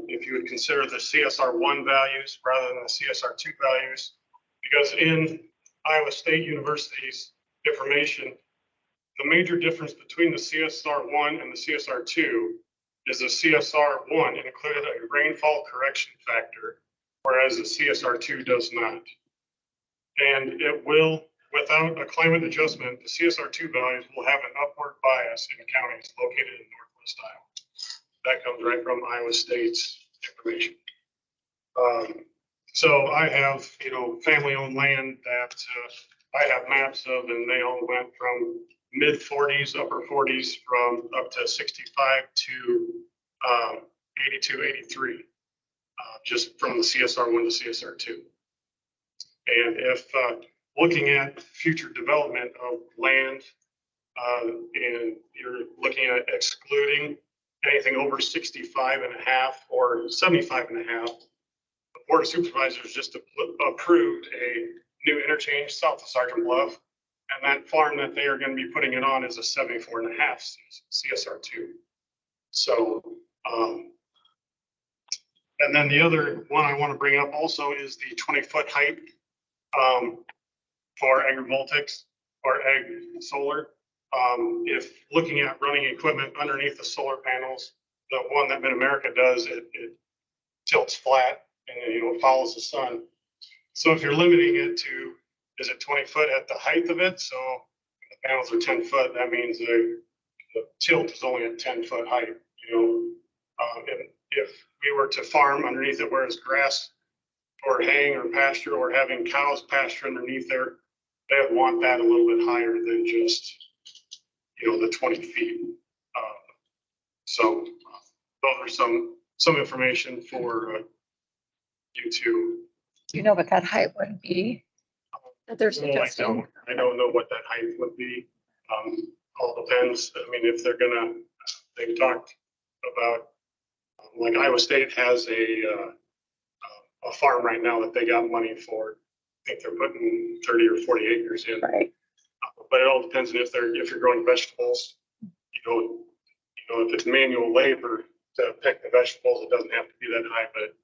if you would consider the CSR1 values rather than the CSR2 values, because in Iowa State University's information, the major difference between the CSR1 and the CSR2 is the CSR1 included a rainfall correction factor, whereas the CSR2 does not. And it will, without a climate adjustment, the CSR2 values will have an upward bias in counties located in Northwest Iowa. That comes right from Iowa State's information. So I have, family-owned land that I have maps of, and they all went from mid 40s, upper 40s, from up to 65 to 82, 83, just from the CSR1 to CSR2. And if looking at future development of land, and you're looking at excluding anything over 65 and a half or 75 and a half, the Board of Supervisors just approved a new interchange south of Sergeant Bluff. And that farm that they are going to be putting it on is a 74 and a half CSR2. So, and then the other one I want to bring up also is the 20-foot height for agrivoltaics or ag solar. If looking at running equipment underneath the solar panels, the one that Mid-America does, it tilts flat and then, it follows the sun. So if you're limiting it to, is it 20 foot at the height of it? So the panels are 10 foot, that means the tilt is only at 10-foot height, And if we were to farm underneath it where it's grass or hay or pasture or having cows pasture underneath there, they would want that a little bit higher than just, the 20 feet. So those are some information for you to. Do you know what that height would be that they're suggesting? I don't know what that height would be. All depends. I mean, if they've talked about, like Iowa State has a farm right now that they got money for. I think they're putting 30 or 40 acres in. Right. But it all depends on if you're growing vegetables, if it's manual labor to pick the vegetables, it doesn't have to be that high, but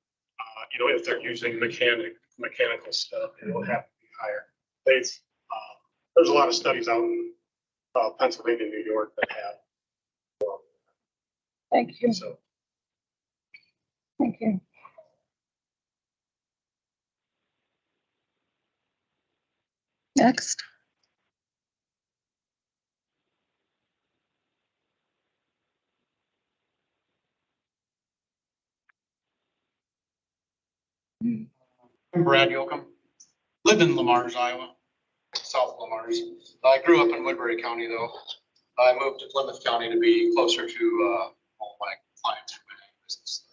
if they're using mechanical stuff, it'll have to be higher. There's a lot of studies out in Pennsylvania, New York that have. Thank you. So. Thank you. Next. I'm Brad Yoakum. Live in Lamar's, Iowa, south of Lamar's. I grew up in Woodbury County, though. I moved to Plymouth County to be closer to all my clients for my business.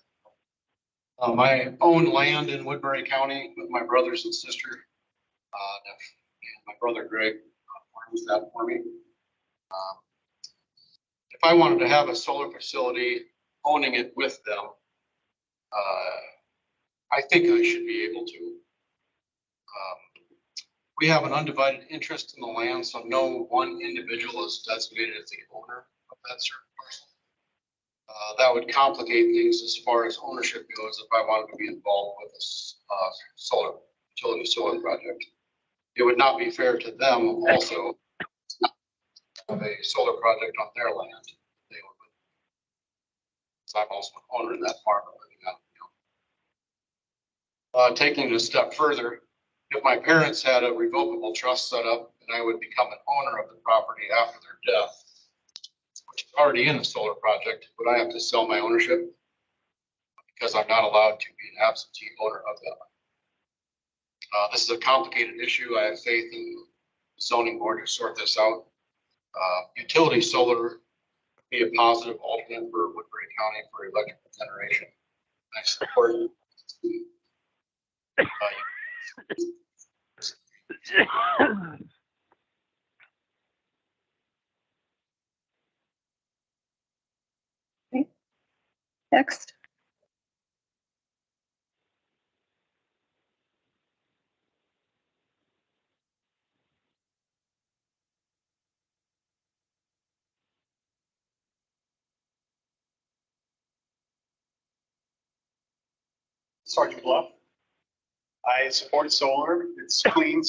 I own land in Woodbury County with my brothers and sister. And my brother Greg farms that for me. If I wanted to have a solar facility, owning it with them, I think I should be able to. We have an undivided interest in the land, so no one individual is designated as the owner of that certain parcel. That would complicate things as far as ownership goes if I wanted to be involved with this utility solar project. It would not be fair to them also to have a solar project on their land. They would. So I'm also an owner in that farm. Taking it a step further, if my parents had a revocable trust set up and I would become an owner of the property after their death, which is already in the solar project, would I have to sell my ownership? Because I'm not allowed to be an absentee owner of that. This is a complicated issue. I have faith in the zoning board to sort this out. Utility solar would be a positive alternate for Woodbury County for electrical generation. I support it. Next. Sergeant Bluff. I support solar. It's clean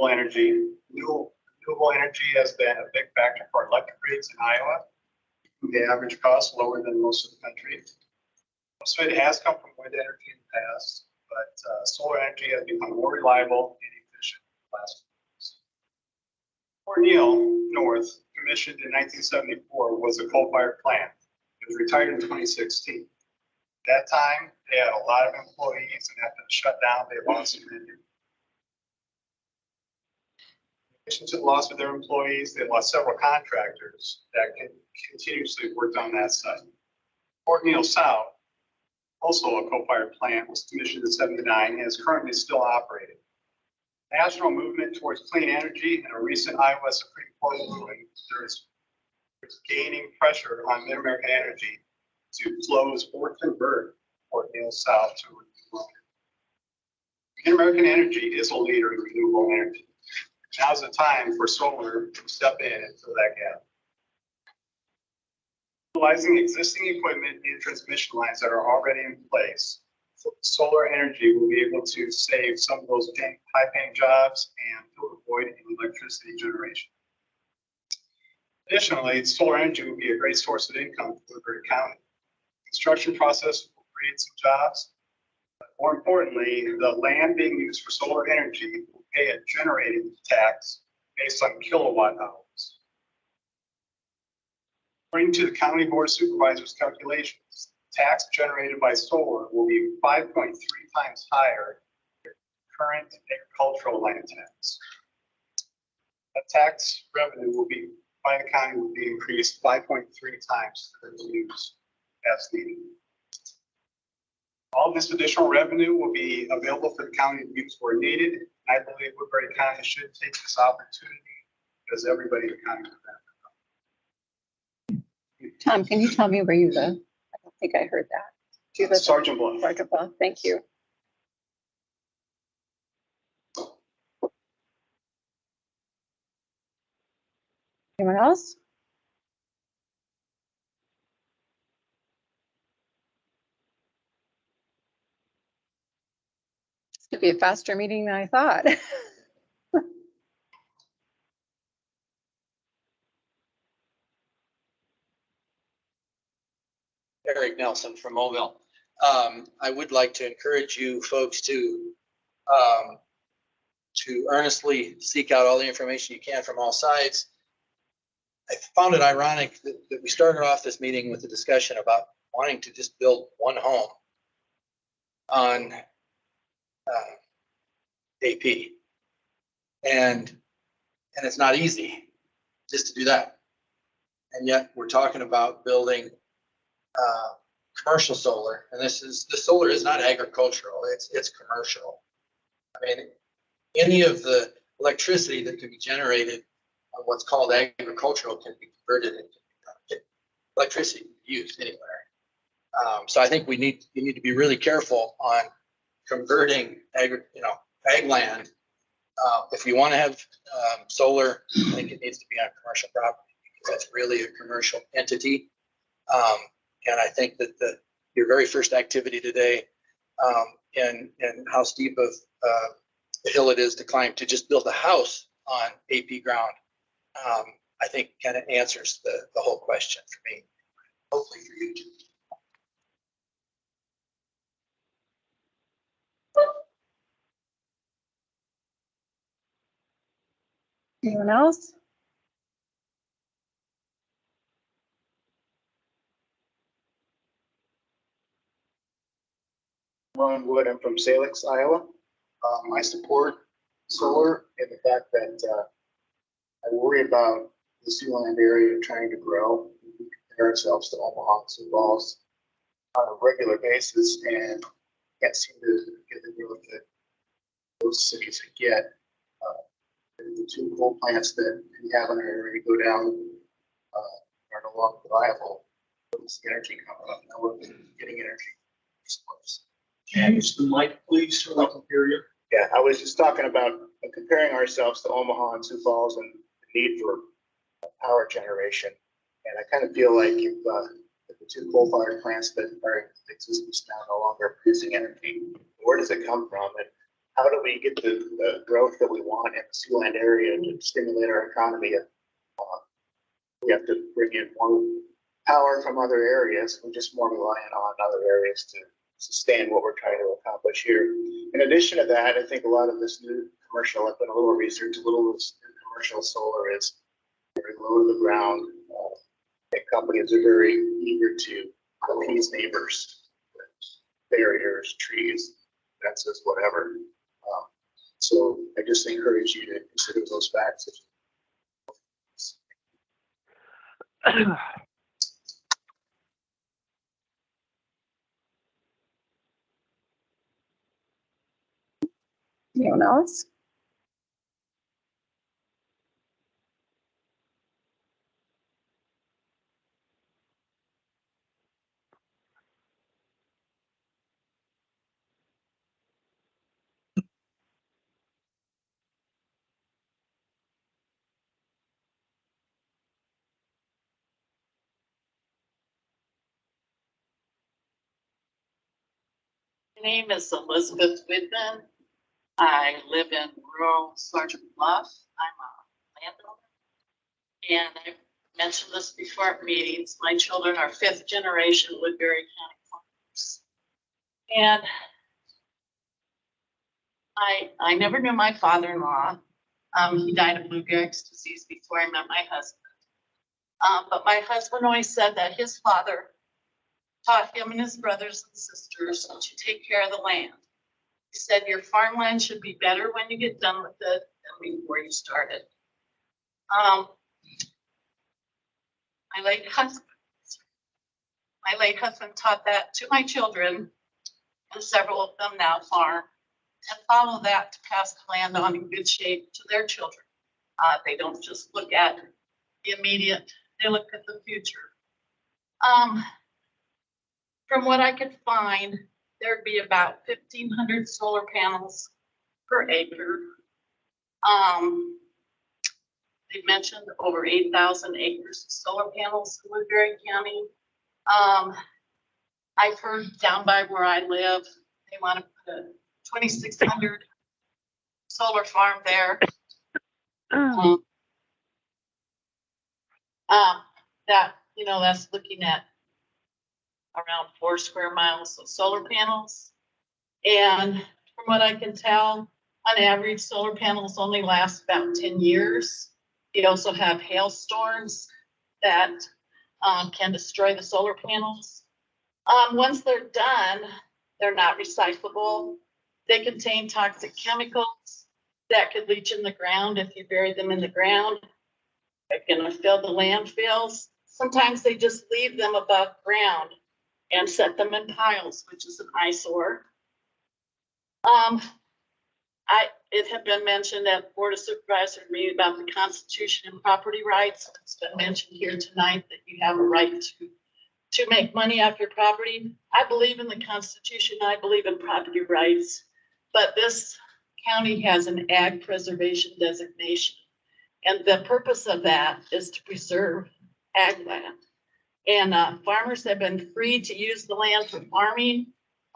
energy. Renewable energy has been a big factor for electric rates in Iowa. The average cost lower than most of the country. Most of it has come from wind energy in the past, but solar energy has become more reliable and efficient in the last few years. Fort Neal North, commissioned in 1974, was a coal-fired plant. It was retired in 2016. At that time, they had a lot of employees, and after the shutdown, they lost many. In addition to the loss of their employees, they lost several contractors that continuously worked on that site. Fort Neal South, also a coal-fired plant, was commissioned in '79 and is currently still operating. National movement towards clean energy and a recent Iowa Supreme Court ruling, there's gaining pressure on Mid-American Energy to close or convert Fort Neal South to renewable energy. Mid-American Energy is a leader in renewable energy. Now's the time for solar to step in and fill that gap. Utilizing existing equipment and transmission lines that are already in place, solar energy will be able to save some of those high-paying jobs and fill the void in electricity generation. Additionally, solar energy will be a great source of income for Woodbury County. Construction process will create some jobs. But more importantly, the land being used for solar energy will pay a generating tax based on kilowatt hours. According to the County Board of Supervisors calculations, tax generated by solar will be 5.3 times higher than current agricultural land tax. The tax revenue will be, by the county, will be increased 5.3 times for the use as needed. All this additional revenue will be available for the county to use where needed. I believe Woodbury County should take this opportunity because everybody in the county will benefit. Tom, can you tell me where you live? I don't think I heard that. Do you live in Sergeant Bluff. Sergeant Bluff? Thank you. Anyone else? This could be a faster meeting than I thought. Eric Nelson from Moville. I would like to encourage you folks to earnestly seek out all the information you can from all sides. I found it ironic that we started off this meeting with a discussion about wanting to just build one home on AP. And it's not easy just to do that. And yet we're talking about building commercial solar, and the solar is not agricultural, it's commercial. I mean, any of the electricity that can be generated on what's called agricultural can be converted into electricity used anywhere. So I think you need to be really careful on converting ag land. If you want to have solar, I think it needs to be on commercial property because that's really a commercial entity. And I think that your very first activity today, and how steep of the hill it is to climb to just build a house on AP ground, I think kind of answers the whole question for me. Hopefully for you too. Anyone else? Ron Wood, I'm from Salix, Iowa. I support solar and the fact that I worry about the Sealand area trying to grow. We compare ourselves to Omaha and Sioux Falls on a regular basis and can't seem to get the growth that those cities get. The two coal plants that we have in our area go down are no longer viable. What's the energy coming up? Now we're getting energy source. Can you use the mic, please, so I can hear you? Yeah, I was just talking about comparing ourselves to Omaha and Sioux Falls and the need for power generation. And I kind of feel like if the two coal-fired plants that are in existence now no longer producing energy, where does it come from? And how do we get the growth that we want in the Sealand area to stimulate our economy? We have to bring in more power from other areas. We're just more reliant on other areas to sustain what we're trying to accomplish here. In addition to that, I think a lot of this new commercial, I've done a little research, a little of this new commercial solar is very low to the ground. And companies are very eager to appease neighbors, barriers, trees, fences, whatever. So I just encourage you to consider those facts. Anyone else? My name is Elizabeth Whitman. I live in rural Sergeant Bluff. I'm a landowner. And I've mentioned this before at meetings. My children are 5th generation Woodbury County farmers. And I never knew my father-in-law. He died of Lou Gehrig's disease before I met my husband. But my husband always said that his father taught him and his brothers and sisters to take care of the land. He said your farmland should be better when you get done with it than before you started. My late husband taught that to my children, and several of them now farm, and follow that to pass the land on in good shape to their children. They don't just look at the immediate, they look at the future. From what I could find, there'd be about 1,500 solar panels per acre. They mentioned over 8,000 acres of solar panels in Woodbury County. I've heard down by where I live, they want to put a 2,600 solar farm there. That, you know, that's looking at around 4 square miles of solar panels. And from what I can tell, on average, solar panels only last about 10 years. You also have hailstorms that can destroy the solar panels. Once they're done, they're not recyclable. They contain toxic chemicals that could leach in the ground if you bury them in the ground. They're gonna fill the landfills. Sometimes they just leave them above ground and set them in piles, which is an eyesore. It had been mentioned at Board of Supervisors meeting about the Constitution and property rights. It's been mentioned here tonight that you have a right to make money off your property. I believe in the Constitution. I believe in property rights, but this county has an ag preservation designation. And the purpose of that is to preserve ag land. And farmers have been free to use the land for farming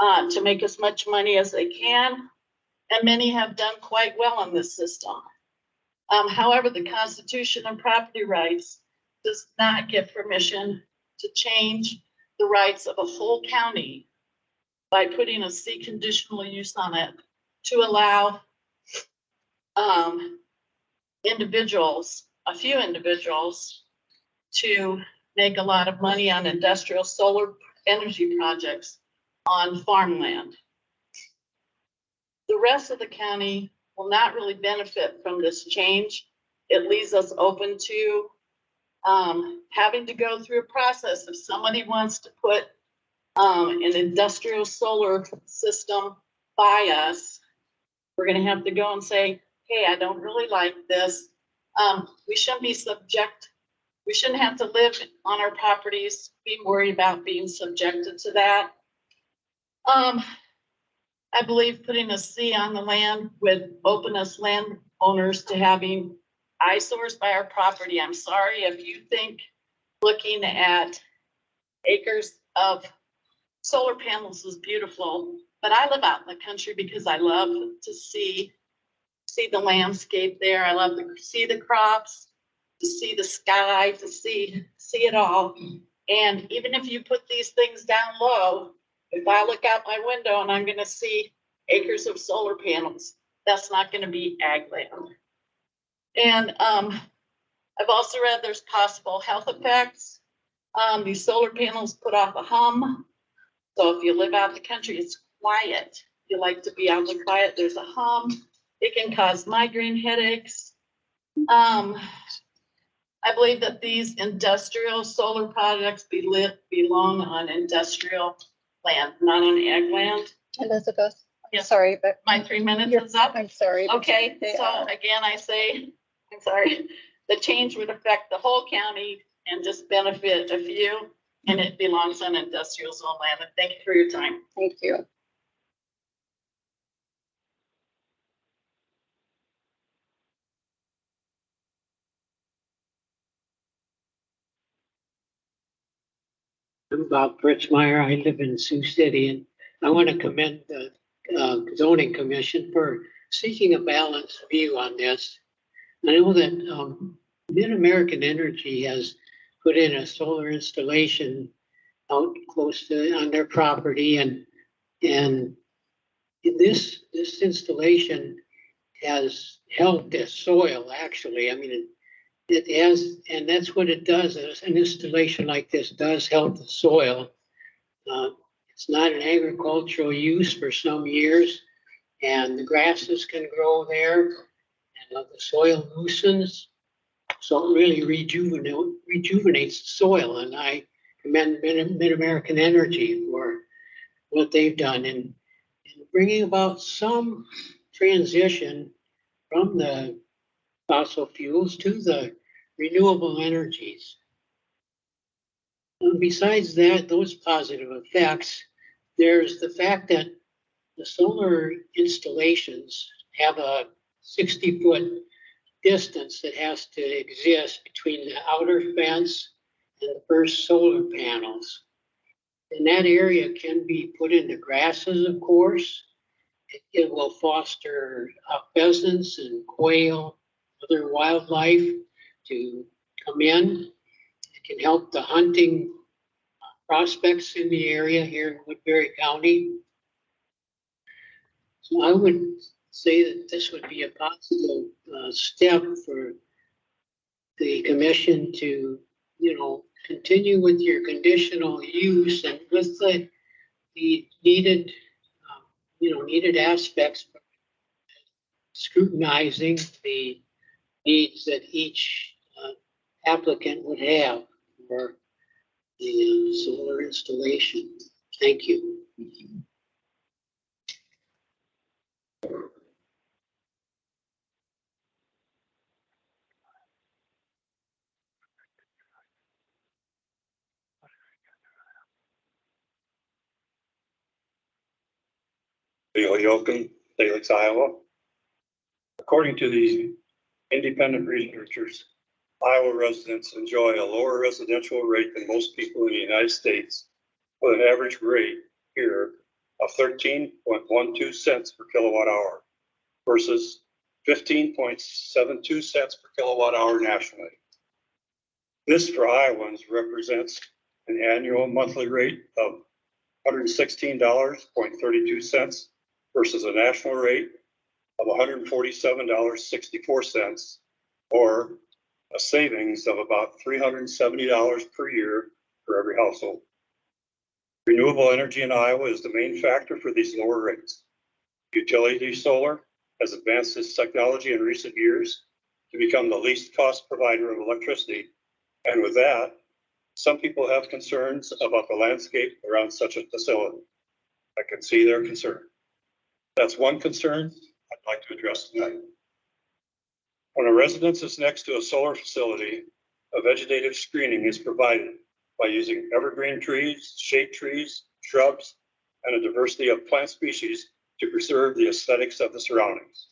to make as much money as they can. And many have done quite well in this system. However, the Constitution and property rights does not give permission to change the rights of a whole county by putting a C conditional use on it to allow individuals, a few individuals, to make a lot of money on industrial solar energy projects on farmland. The rest of the county will not really benefit from this change. It leaves us open to having to go through a process. If somebody wants to put an industrial solar system by us, we're gonna have to go and say, hey, I don't really like this. We shouldn't have to live on our properties, be worried about being subjected to that. I believe putting a C on the land would open us landowners to having eyesores by our property. I'm sorry if you think looking at acres of solar panels is beautiful, but I live out in the country because I love to see the landscape there. I love to see the crops, to see the sky, to see it all. And even if you put these things down low, if I look out my window and I'm gonna see acres of solar panels, that's not gonna be ag land. And I've also read there's possible health effects. These solar panels put off a hum. So if you live out in the country, it's quiet. You like to be out in the quiet, there's a hum. It can cause migraine headaches. I believe that these industrial solar projects belong on industrial land, not on ag land. Elizabeth, I'm Yes. sorry, but My 3 minutes is up. I'm sorry. but Okay, they so are. again, I say, I'm sorry, the change would affect the whole county and just benefit a few, and it belongs on industrial zone land. And thank you for your time. Thank you. I'm Bob Pritzmeyer. I live in Sioux City, and I want to commend the zoning commission for seeking a balanced view on this. I know that Mid-American Energy has put in a solar installation out close to, on their property, and this installation has helped the soil, actually. I mean, it has, and that's what it does. An installation like this does help the soil. It's not an agricultural use for some years, and the grasses can grow there, and the soil loosens. So it really rejuvenates the soil, and I commend Mid-American Energy for what they've done in bringing about some transition from the fossil fuels to the renewable energies. And besides that, those positive effects, there's the fact that the solar installations have a 60-foot distance that has to exist between the outer fence and the first solar panels. And that area can be put into grasses, of course. It will foster pheasants and quail, other wildlife to come in. It can help the hunting prospects in the area here in Woodbury County. So I would say that this would be a possible step for the commission to, continue with your conditional use and with the needed, needed aspects, scrutinizing the needs that each applicant would have for the solar installation. Thank you. Leo Yoakum, Salix, Iowa. According to these independent researchers, Iowa residents enjoy a lower residential rate than most people in the United States, with an average rate here of 13.12 cents per kilowatt hour versus 15.72 cents per kilowatt hour nationally. This for Iowans represents an annual monthly rate of $116.32 versus a national rate of $147.64, or a savings of about $370 per year for every household. Renewable energy in Iowa is the main factor for these lower rates. Utility solar has advanced this technology in recent years to become the least cost provider of electricity. And with that, some people have concerns about the landscape around such a facility. I can see their concern. That's one concern I'd like to address tonight. When a residence is next to a solar facility, a vegetative screening is provided by using evergreen trees, shade trees, shrubs, and a diversity of plant species to preserve the aesthetics of the surroundings.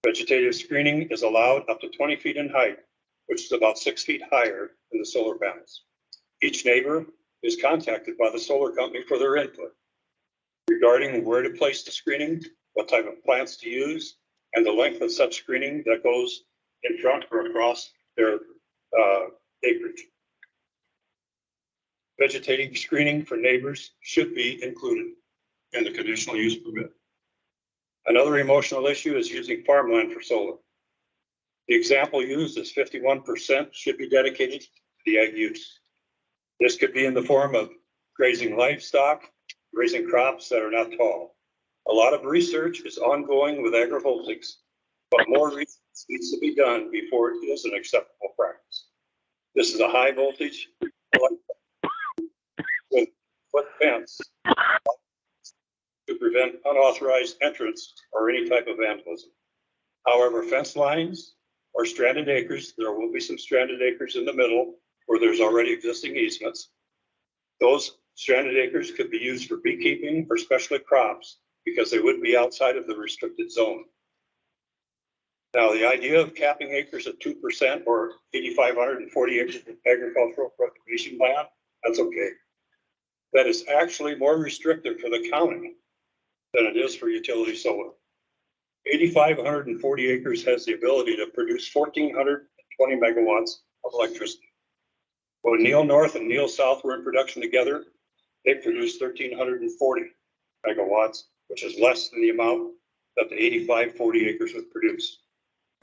Vegetative screening is allowed up to 20 feet in height, which is about 6 feet higher than the solar panels. Each neighbor is contacted by the solar company for their input regarding where to place the screening, what type of plants to use, and the length of such screening that goes in front or across their acreage. Vegetative screening for neighbors should be included in the conditional use permit. Another emotional issue is using farmland for solar. The example used is 51% should be dedicated to the ag use. This could be in the form of grazing livestock, raising crops that are not tall. A lot of research is ongoing with agrivoltaics, but more research needs to be done before it is an acceptable practice. This is a high voltage with foot fence to prevent unauthorized entrance or any type of vandalism. However, fence lines or stranded acres, there will be some stranded acres in the middle where there's already existing easements. Those stranded acres could be used for beekeeping or specialty crops because they would be outside of the restricted zone. Now, the idea of capping acres at 2% or 8,540 acres of agricultural recreation land, that's okay. That is actually more restrictive for the county than it is for utility solar. 8,540 acres has the ability to produce 1,420 megawatts of electricity. When Neil North and Neil South were in production together, they produced 1,340 megawatts, which is less than the amount that the 8540 acres would produce.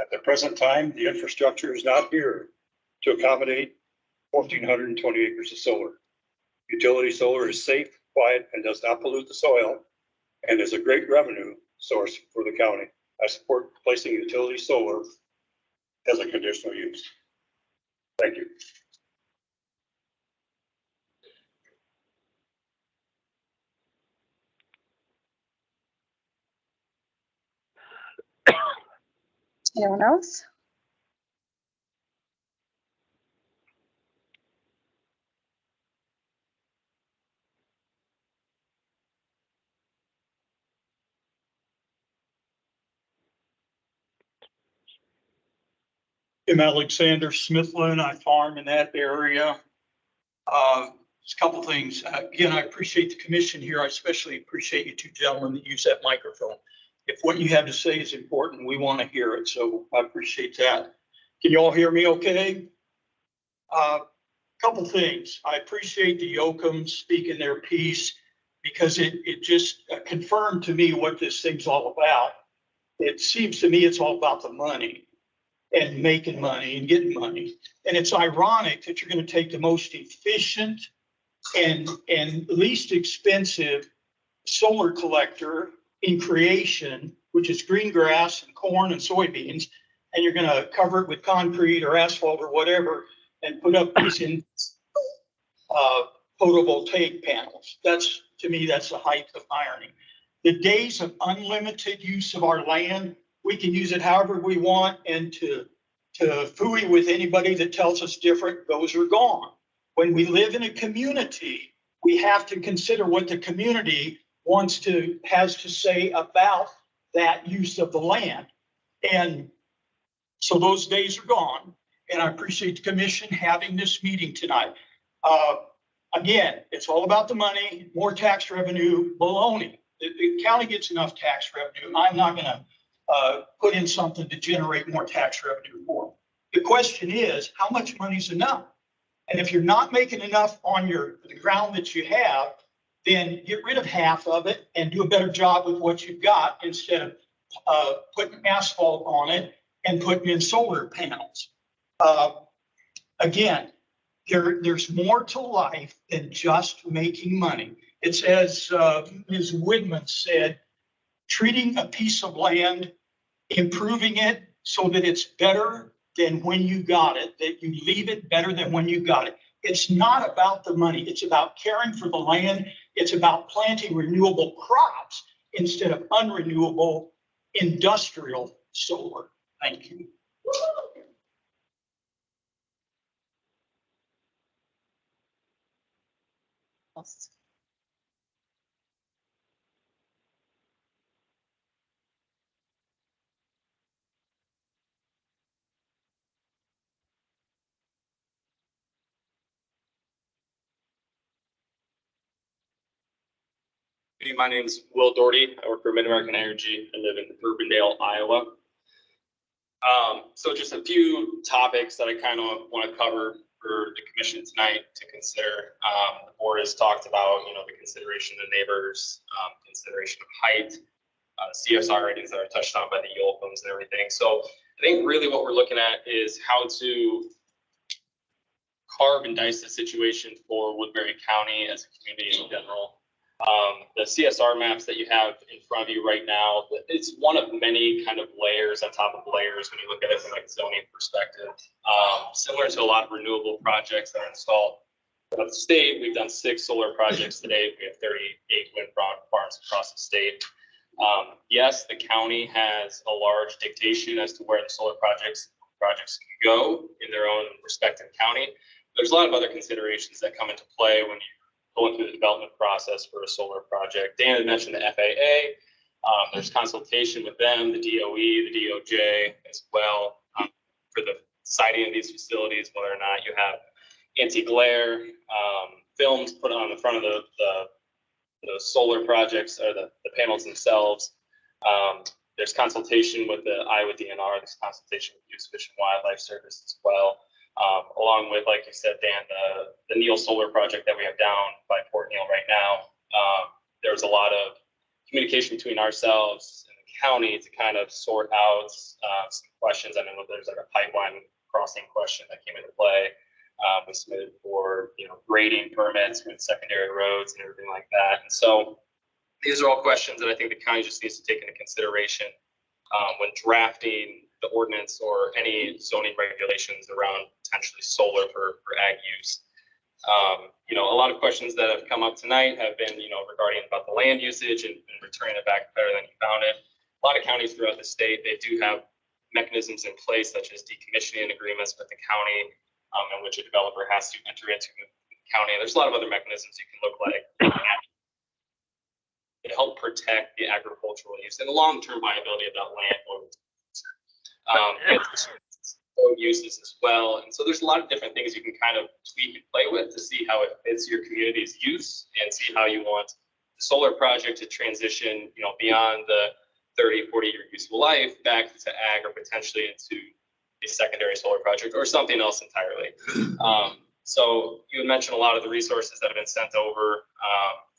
At the present time, the infrastructure is not here to accommodate 1,420 acres of solar. Utility solar is safe, quiet, and does not pollute the soil, and is a great revenue source for the county. I support placing utility solar as a conditional use. Thank you. Anyone else? Tim Alexander, Smithland. I farm in that area. Just a couple things. Again, I appreciate the commission here. I especially appreciate you two gentlemen that use that microphone. If what you have to say is important, we want to hear it. So I appreciate that. Can you all hear me okay? Couple things. I appreciate the Yoakums speaking their piece because it just confirmed to me what this thing's all about. It seems to me it's all about the money and making money and getting money. And it's ironic that you're going to take the most efficient and least expensive solar collector in creation, which is green grass and corn and soybeans, and you're going to cover it with concrete or asphalt or whatever and put up these in photovoltaic panels. That's, to me, that's the height of irony. The days of unlimited use of our land, we can use it however we want, and to phooey with anybody that tells us different, those are gone. When we live in a community, we have to consider what the community has to say about that use of the land. And so those days are gone. And I appreciate the commission having this meeting tonight. Again, it's all about the money, more tax revenue, baloney. The county gets enough tax revenue. I'm not going to put in something to generate more tax revenue for them. The question is, how much money is enough? And if you're not making enough on the ground that you have, then get rid of half of it and do a better job with what you've got instead of putting asphalt on it and putting in solar panels. Again, there's more to life than just making money. It's as Ms. Woodman said, treating a piece of land, improving it so that it's better than when you got it, that you leave it better than when you got it. It's not about the money. It's about caring for the land. It's about planting renewable crops instead of unrenewable industrial solar. Thank you. My name is Will Doherty. I work for Mid-American Energy. I live in Urbandale, Iowa. So just a few topics that I kind of want to cover for the commission tonight to consider. The board has talked about, the consideration of the neighbors, consideration of height, CSR ratings that are touched on by the Yoakums and everything. So I think really what we're looking at is how to carve and dice the situation for Woodbury County as a community in general. The CSR maps that you have in front of you right now, it's one of many kind of layers on top of layers when you look at it from like a zoning perspective. Similar to a lot of renewable projects that are installed throughout the state. We've done 6 solar projects today. We have 38 wind farms across the state. Yes, the county has a large dictation as to where the solar projects can go in their own respective county. There's a lot of other considerations that come into play when you going through the development process for a solar project. Dan had mentioned the FAA. There's consultation with them, the DOE, the DOJ as well, for the siting of these facilities, whether or not you have anti-glare films put on the front of the solar projects or the panels themselves. There's consultation with the Iowa DNR. There's consultation with U.S. Fish and Wildlife Service as well. Along with, like you said, Dan, the Neil Solar project that we have down by Port Neal right now. There's a lot of communication between ourselves and the county to kind of sort out some questions. I know there's like a pipeline crossing question that came into play. We submitted for, grading permits with secondary roads and everything like that. And so these are all questions that I think the county just needs to take into consideration when drafting the ordinance or any zoning regulations around potentially solar for ag use. A lot of questions that have come up tonight have been, regarding about the land usage and returning it back better than you found it. A lot of counties throughout the state, they do have mechanisms in place, such as decommissioning agreements with the county, in which a developer has to enter into the county. And there's a lot of other mechanisms you can look like to help protect the agricultural use and the long-term viability of that land. And uses as well. And so there's a lot of different things you can kind of tweak and play with to see how it fits your community's use and see how you want the solar project to transition, beyond the 30, 40-year useful life back to ag or potentially into a secondary solar project or something else entirely. So you had mentioned a lot of the resources that have been sent over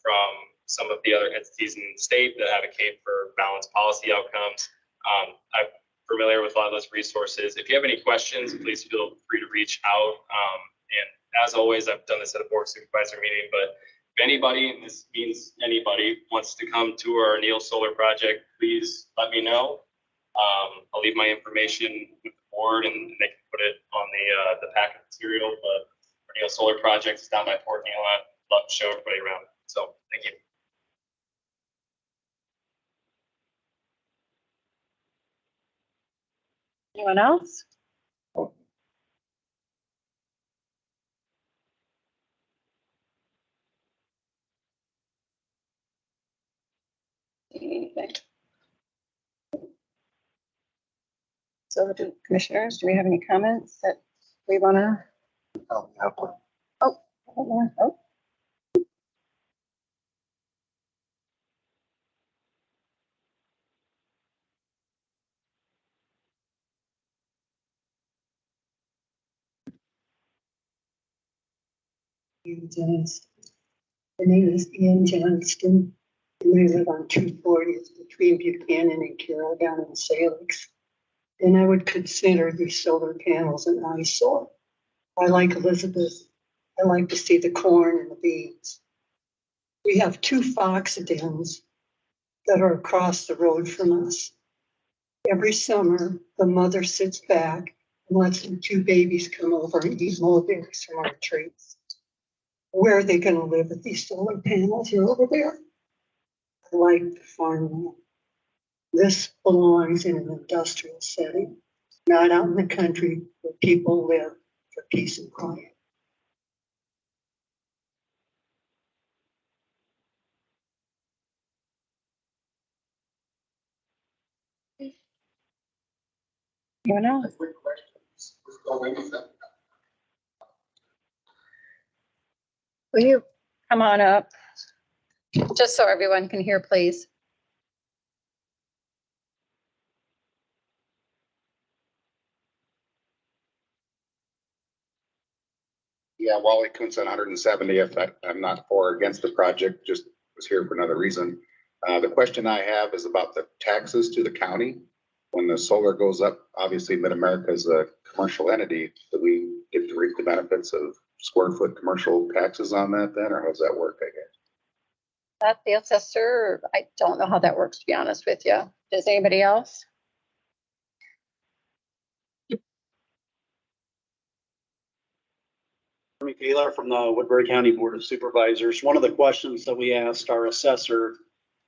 from some of the other entities in the state that advocate for balanced policy outcomes. I'm familiar with a lot of those resources. If you have any questions, please feel free to reach out. And as always, I've done this at a board supervisor meeting, but if anybody, and this means anybody, wants to come to our Neil Solar project, please let me know. I'll leave my information with the board and they can put it on the packet material. But our Neil Solar project is down by Port Neal. I'd love to show everybody around. So thank you. Anyone else? Anything? So commissioners, do we have any comments that we want to? Oh, oh. The name is Ian Johnston, and we live on 240 between Buchanan and Carroll down in Salix. And I would consider these solar panels an eyesore. I like Elizabeth. I like to see the corn and the beans. We have 2 fox dens that are across the road from us. Every summer, the mother sits back and lets the 2 babies come over and eat mulberries from our trees. Where are they going to live if these solar panels are over there? I like the farmland. This belongs in an industrial setting, not out in the country where people live for peace and quiet. Anyone else? Will you come on up? Just so everyone can hear, please. Yeah, Wally Kuntz on 170th. I'm not for or against the project, just was here for another reason. The question I have is about the taxes to the county. When the solar goes up, obviously Mid-America is a commercial entity. Do we get to reap the benefits of square foot commercial taxes on that then, or how does that work, I guess? That the assessor, I don't know how that works, to be honest with you. Does anybody else? Taylor from the Woodbury County Board of Supervisors. One of the questions that we asked our assessor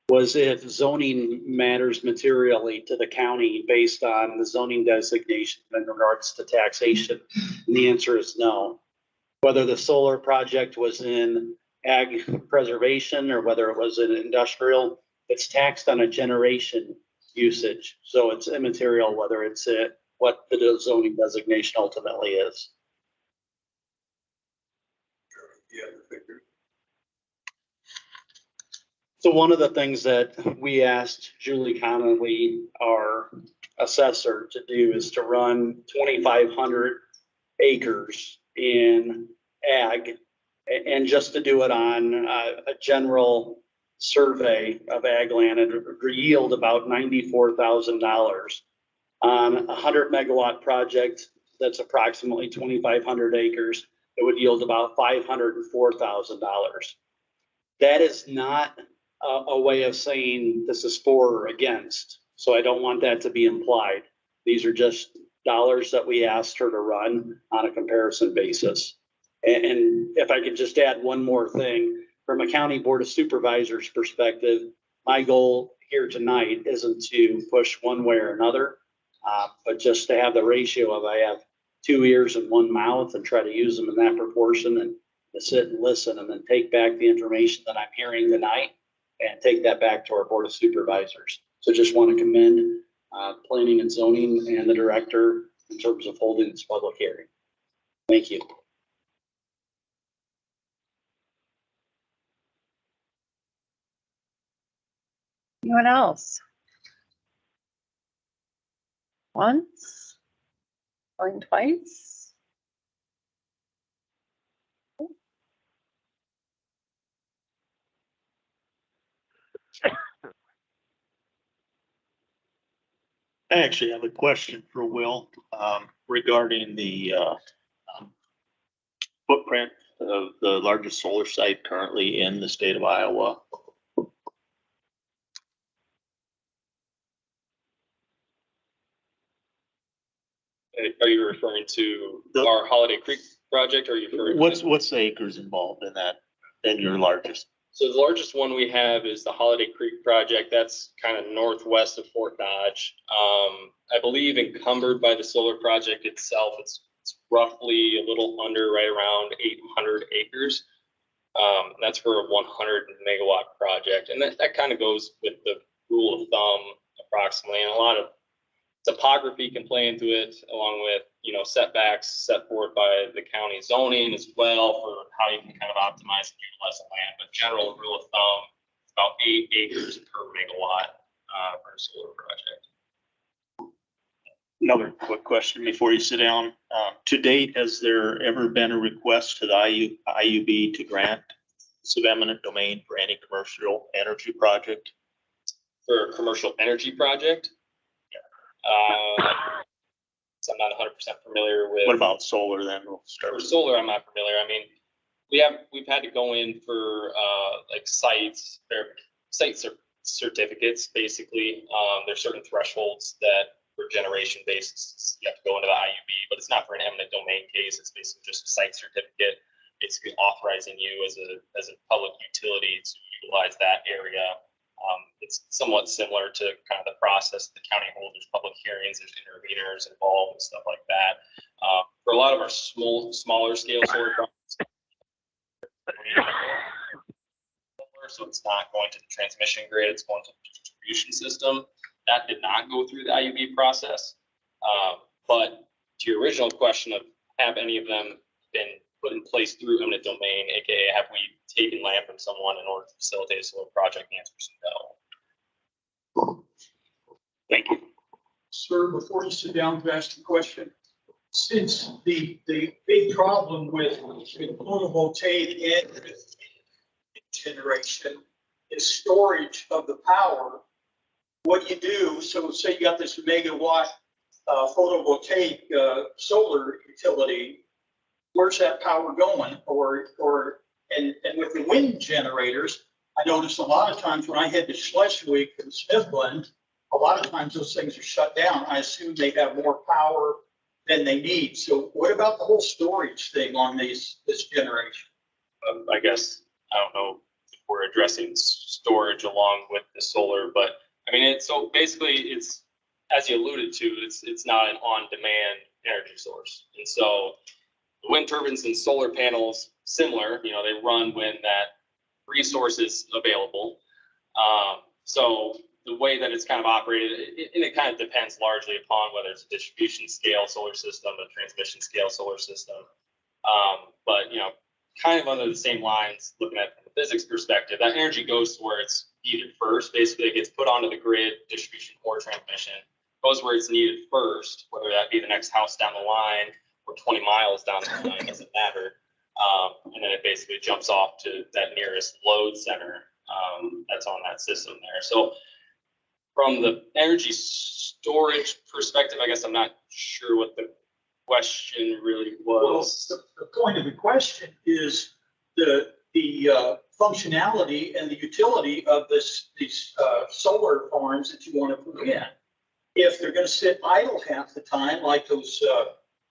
was if zoning matters materially to the county based on the zoning designation in regards to taxation. And the answer is no. Whether the solar project was in ag preservation or whether it was in industrial, it's taxed on a generation usage. So it's immaterial whether it's what the zoning designation ultimately is. So one of the things that we asked Julie Connolly, our assessor, to do is to run 2,500 acres in ag. And just to do it on a general survey of ag land, it would yield about $94,000. On a 100 megawatt project, that's approximately 2,500 acres, it would yield about $504,000. That is not a way of saying this is for or against. So I don't want that to be implied. These are just dollars that we asked her to run on a comparison basis. And if I could just add one more thing, from a county board of supervisors perspective, my goal here tonight isn't to push one way or another, but just to have the ratio of I have 2 ears and 1 mouth and try to use them in that proportion, and to sit and listen and then take back the information that I'm hearing tonight and take that back to our board of supervisors. So just want to commend planning and zoning and the director in terms of holding this public hearing. Thank you. Anyone else? Once, going twice. I actually have a question for Will, regarding the, footprint of the largest solar site currently in the state of Iowa. Are you referring to our Holiday Creek project, or are you referring? What's the acres involved in that, in your largest? So the largest one we have is the Holiday Creek project. That's kind of northwest of Fort Dodge. I believe encumbered by the solar project itself, it's roughly a little under, right around 800 acres. That's for a 100 megawatt project. And that kind of goes with the rule of thumb approximately. And a lot of topography can play into it, along with, setbacks set forth by the county zoning as well for how you can kind of optimize and utilize the land. But general rule of thumb, about 8 acres per megawatt for a solar project. Another quick question before you sit down. To date, has there ever been a request to the IUB to grant sub-eminent domain for any commercial energy project? For a commercial energy project? So I'm not 100% familiar with. What about solar then? We'll start for with solar, I'm not familiar. I mean, we've had to go in for like site certificates, basically. There's certain thresholds that for generation basis, you have to go into the IUB, but it's not for an eminent domain case. It's basically just a site certificate, basically authorizing you as a public utility to utilize that area. It's somewhat similar to kind of the process the county holds. There's public hearings, there's interveners involved and stuff like that. For a lot of our smaller scale solar projects, so it's not going to the transmission grid, it's going to the distribution system. That did not go through the IUB process. But to your original question of have any of them been put in place through eminent domain, aka have we taken land from someone in order to facilitate a solar project? The answer is no. Thank you. Sir, before you sit down to ask the question, since the big problem with photovoltaic and with generation is storage of the power, what you do, so say you got this megawatt photovoltaic solar utility, where's that power going? And with the wind generators, I notice a lot of times when I head to Schleswig and Smithland, a lot of times those things are shut down. I assume they have more power than they need. So what about the whole storage thing on this generation? I guess, I don't know if we're addressing storage along with the solar, but I mean, so basically it's, as you alluded to, it's not an on-demand energy source. And so the wind turbines and solar panels, similar, they run when that resource is available. So the way that it's kind of operated, and it kind of depends largely upon whether it's a distribution scale solar system, a transmission scale solar system. But, kind of under the same lines, looking at it from a physics perspective, that energy goes to where it's needed first. Basically, it gets put onto the grid, distribution or transmission, goes where it's needed first, whether that be the next house down the line or 20 miles down the line, doesn't matter. And then it basically jumps off to that nearest load center that's on that system there. So from the energy storage perspective, I guess I'm not sure what the question really was. Well, the point of the question is the functionality and the utility of these solar farms that you want to put in. If they're going to sit idle half the time, like those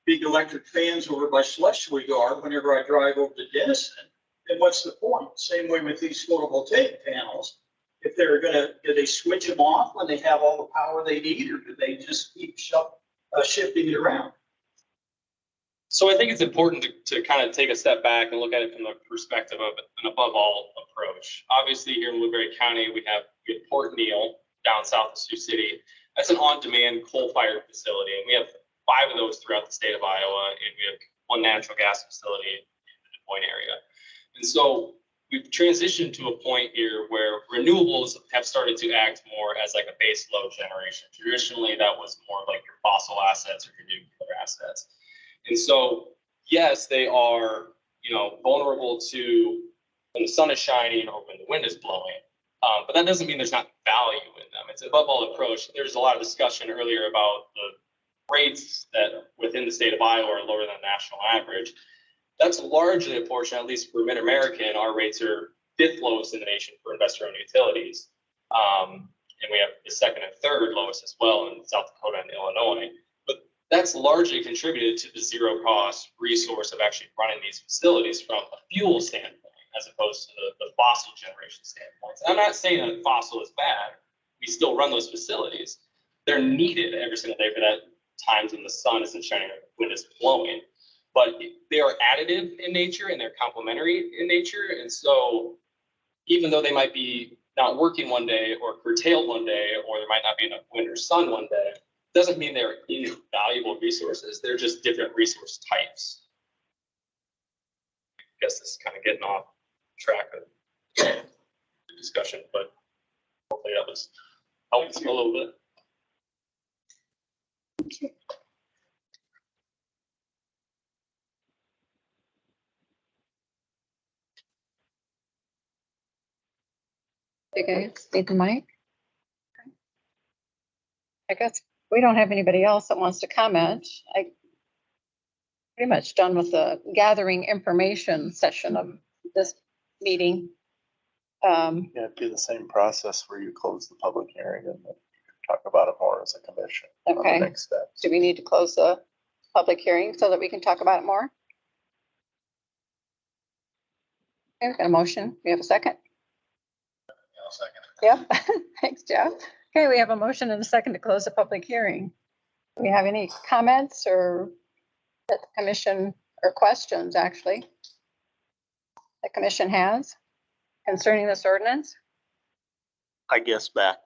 big electric fans over by Celestial Yard, whenever I drive over to Denison, then what's the point? Same way with these photovoltaic panels. If they're do they switch them off when they have all the power they need, or do they just keep shifting it around? So I think it's important to kind of take a step back and look at it from the perspective of an above all approach. Obviously, here in Woodbury County, we have Port Neal down south of Sioux City. That's an on-demand coal-fired facility, and we have 5 of those throughout the state of Iowa, and we have 1 natural gas facility in the Des Moines area. And so we've transitioned to a point here where renewables have started to act more as like a base load generation. Traditionally, that was more like your fossil assets or your nuclear assets. And so, yes, they are, vulnerable to when the sun is shining or when the wind is blowing. But that doesn't mean there's not value in them. It's an above all approach. There's a lot of discussion earlier about the rates that within the state of Iowa are lower than the national average. That's largely a portion, at least for Mid-American, our rates are 5th lowest in the nation for investor-owned utilities. And we have the 2nd and 3rd lowest as well in South Dakota and Illinois. That's largely contributed to the zero cost resource of actually running these facilities from a fuel standpoint, as opposed to the fossil generation standpoint. I'm not saying that fossil is bad. We still run those facilities. They're needed every single day for that times when the sun isn't shining or the wind is blowing. But they are additive in nature and they're complementary in nature. And so even though they might be not working one day or curtailed one day, or there might not be enough wind or sun one day, doesn't mean they're invaluable resources. They're just different resource types. I guess this is kind of getting off track of the discussion, but hopefully that was helpful a little bit. You guys need the mic? I guess we don't have anybody else that wants to comment. I pretty much done with the gathering information session of this meeting. Yeah, do the same process where you close the public hearing and then talk about it more as a commission. On the Okay. next steps. Do we need to close the public hearing so that we can talk about it more? Okay, we've got a motion. We have a second? I'll second it. Yep. Thanks, Jeff. Okay, we have a motion and a second to close the public hearing. Do we have any comments or that the commission, or questions actually, the commission has concerning this ordinance? I guess back.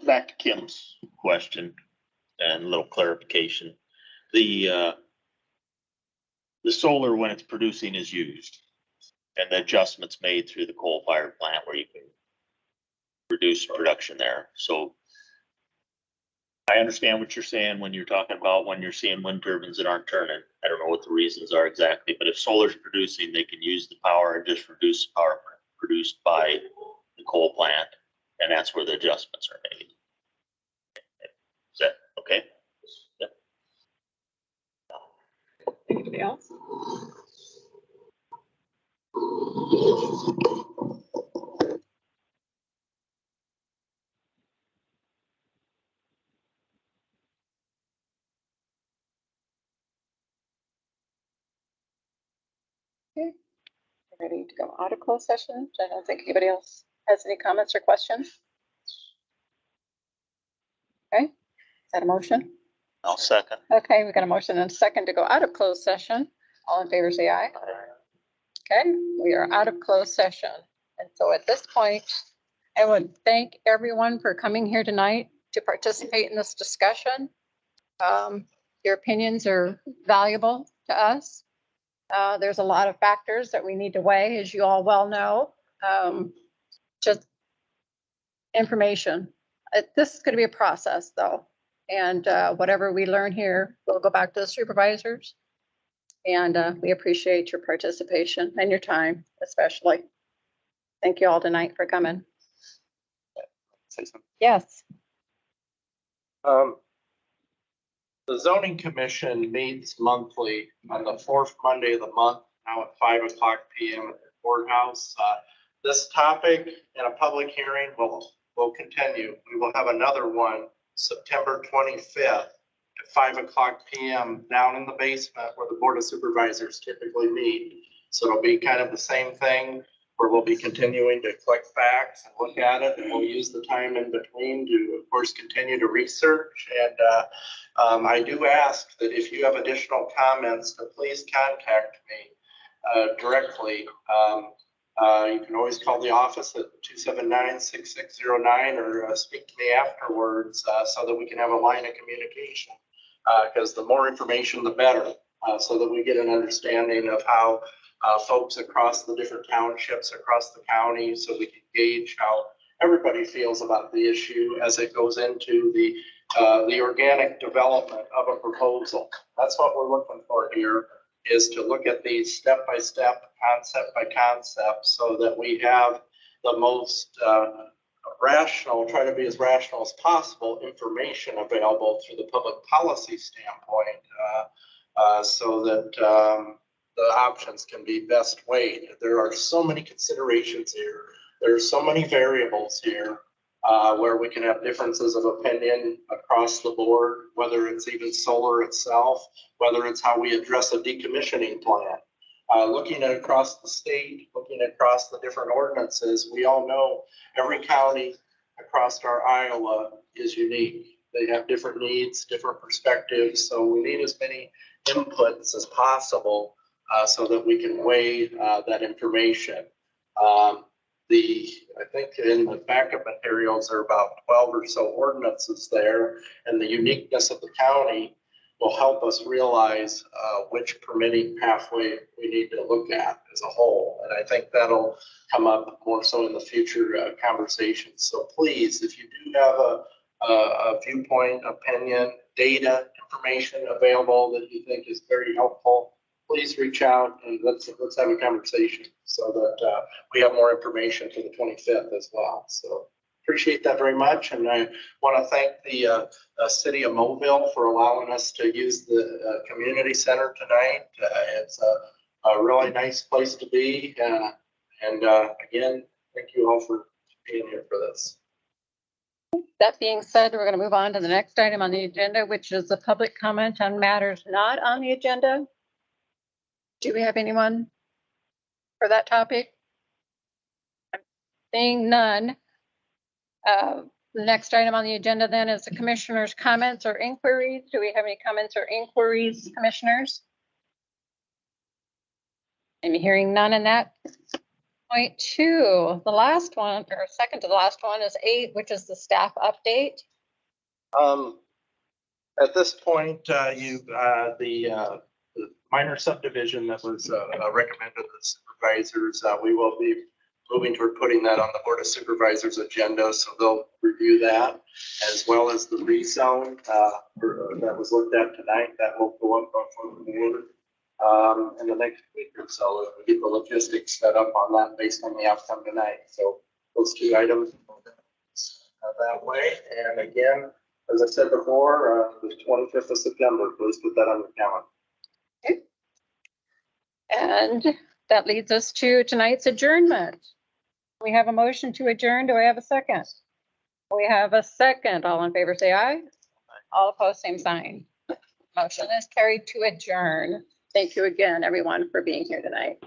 Back to Kim's question and a little clarification. The solar, when it's producing, is used, and the adjustments made through the coal-fired plant where you can reduce production there. So I understand what you're saying when you're talking about when you're seeing wind turbines that aren't turning. I don't know what the reasons are exactly, but if solar's producing, they can use the power and just reduce the power produced by the coal plant, and that's where the adjustments are made. Is that okay? Yeah. Anybody else? Okay, we're ready to go out of closed session. I don't think anybody else has any comments or questions. Okay, is that a motion? I'll second. Okay, we got a motion and a second to go out of closed session. All in favor, say aye. Okay, we are out of closed session. And so at this point, I would thank everyone for coming here tonight to participate in this discussion. Your opinions are valuable to us. There's a lot of factors that we need to weigh, as you all well know. Just information. This is going to be a process, though. And whatever we learn here, we'll go back to the supervisors. And we appreciate your participation and your time, especially. Thank you all tonight for coming. Say something. Yes. The zoning commission meets monthly on the fourth Monday of the month, now at 5:00 PM at the courthouse. This topic in a public hearing will continue. We will have another one September 25th at 5:00 PM down in the basement where the Board of Supervisors typically meet. So it'll be kind of the same thing where we'll be continuing to collect facts and look at it, and we'll use the time in between to, of course, continue to research. And I do ask that if you have additional comments, to please contact me directly. You can always call the office at 279-6609 or speak to me afterwards so that we can have a line of communication. Because the more information, the better, so that we get an understanding of how folks across the different townships across the county, so we can gauge how everybody feels about the issue as it goes into the organic development of a proposal. That's what we're looking for here, is to look at these step by step, concept by concept, so that we have the most rational, try to be as rational as possible, information available through the public policy standpoint, so that the options can be best weighed. There are so many considerations here. There are so many variables here where we can have differences of opinion across the board, whether it's even solar itself, whether it's how we address a decommissioning plan. Looking at across the state, looking across the different ordinances, we all know every county across our Iowa is unique. They have different needs, different perspectives, so we need as many inputs as possible so that we can weigh that information. I think in the backup materials, there are about 12 or so ordinances there, and the uniqueness of the county will help us realize which permitting pathway we need to look at as a whole. And I think that'll come up more so in the future conversations. So please, if you do have a viewpoint, opinion, data, information available that you think is very helpful, please reach out and let's have a conversation so that we have more information for the 25th as well. So appreciate that very much. And I want to thank the city of Moville for allowing us to use the community center tonight. It's a really nice place to be. And again, thank you all for being here for this. That being said, we're going to move on to the next item on the agenda, which is the public comment on matters not on the agenda. Do we have anyone for that topic? Seeing none. The next item on the agenda then is the commissioners' comments or inquiries. Do we have any comments or inquiries, commissioners? I'm hearing none in that. Point 2, the last one, or second to the last one, is 8, which is the staff update. At this point, the minor subdivision that was recommended to the supervisors, we will be moving toward putting that on the Board of Supervisors agenda, so they'll review that, as well as the rezone that was looked at tonight. That will go up on the board in the next week or so, as we get the logistics set up on that based on the outcome tonight. So those 2 items that way. And again, as I said before, the 25th of September, please put that on your calendar. Okay. And that leads us to tonight's adjournment. We have a motion to adjourn. Do I have a second? We have a second. All in favor, say aye. All opposed, same sign. Motion is carried to adjourn. Thank you again, everyone, for being here tonight.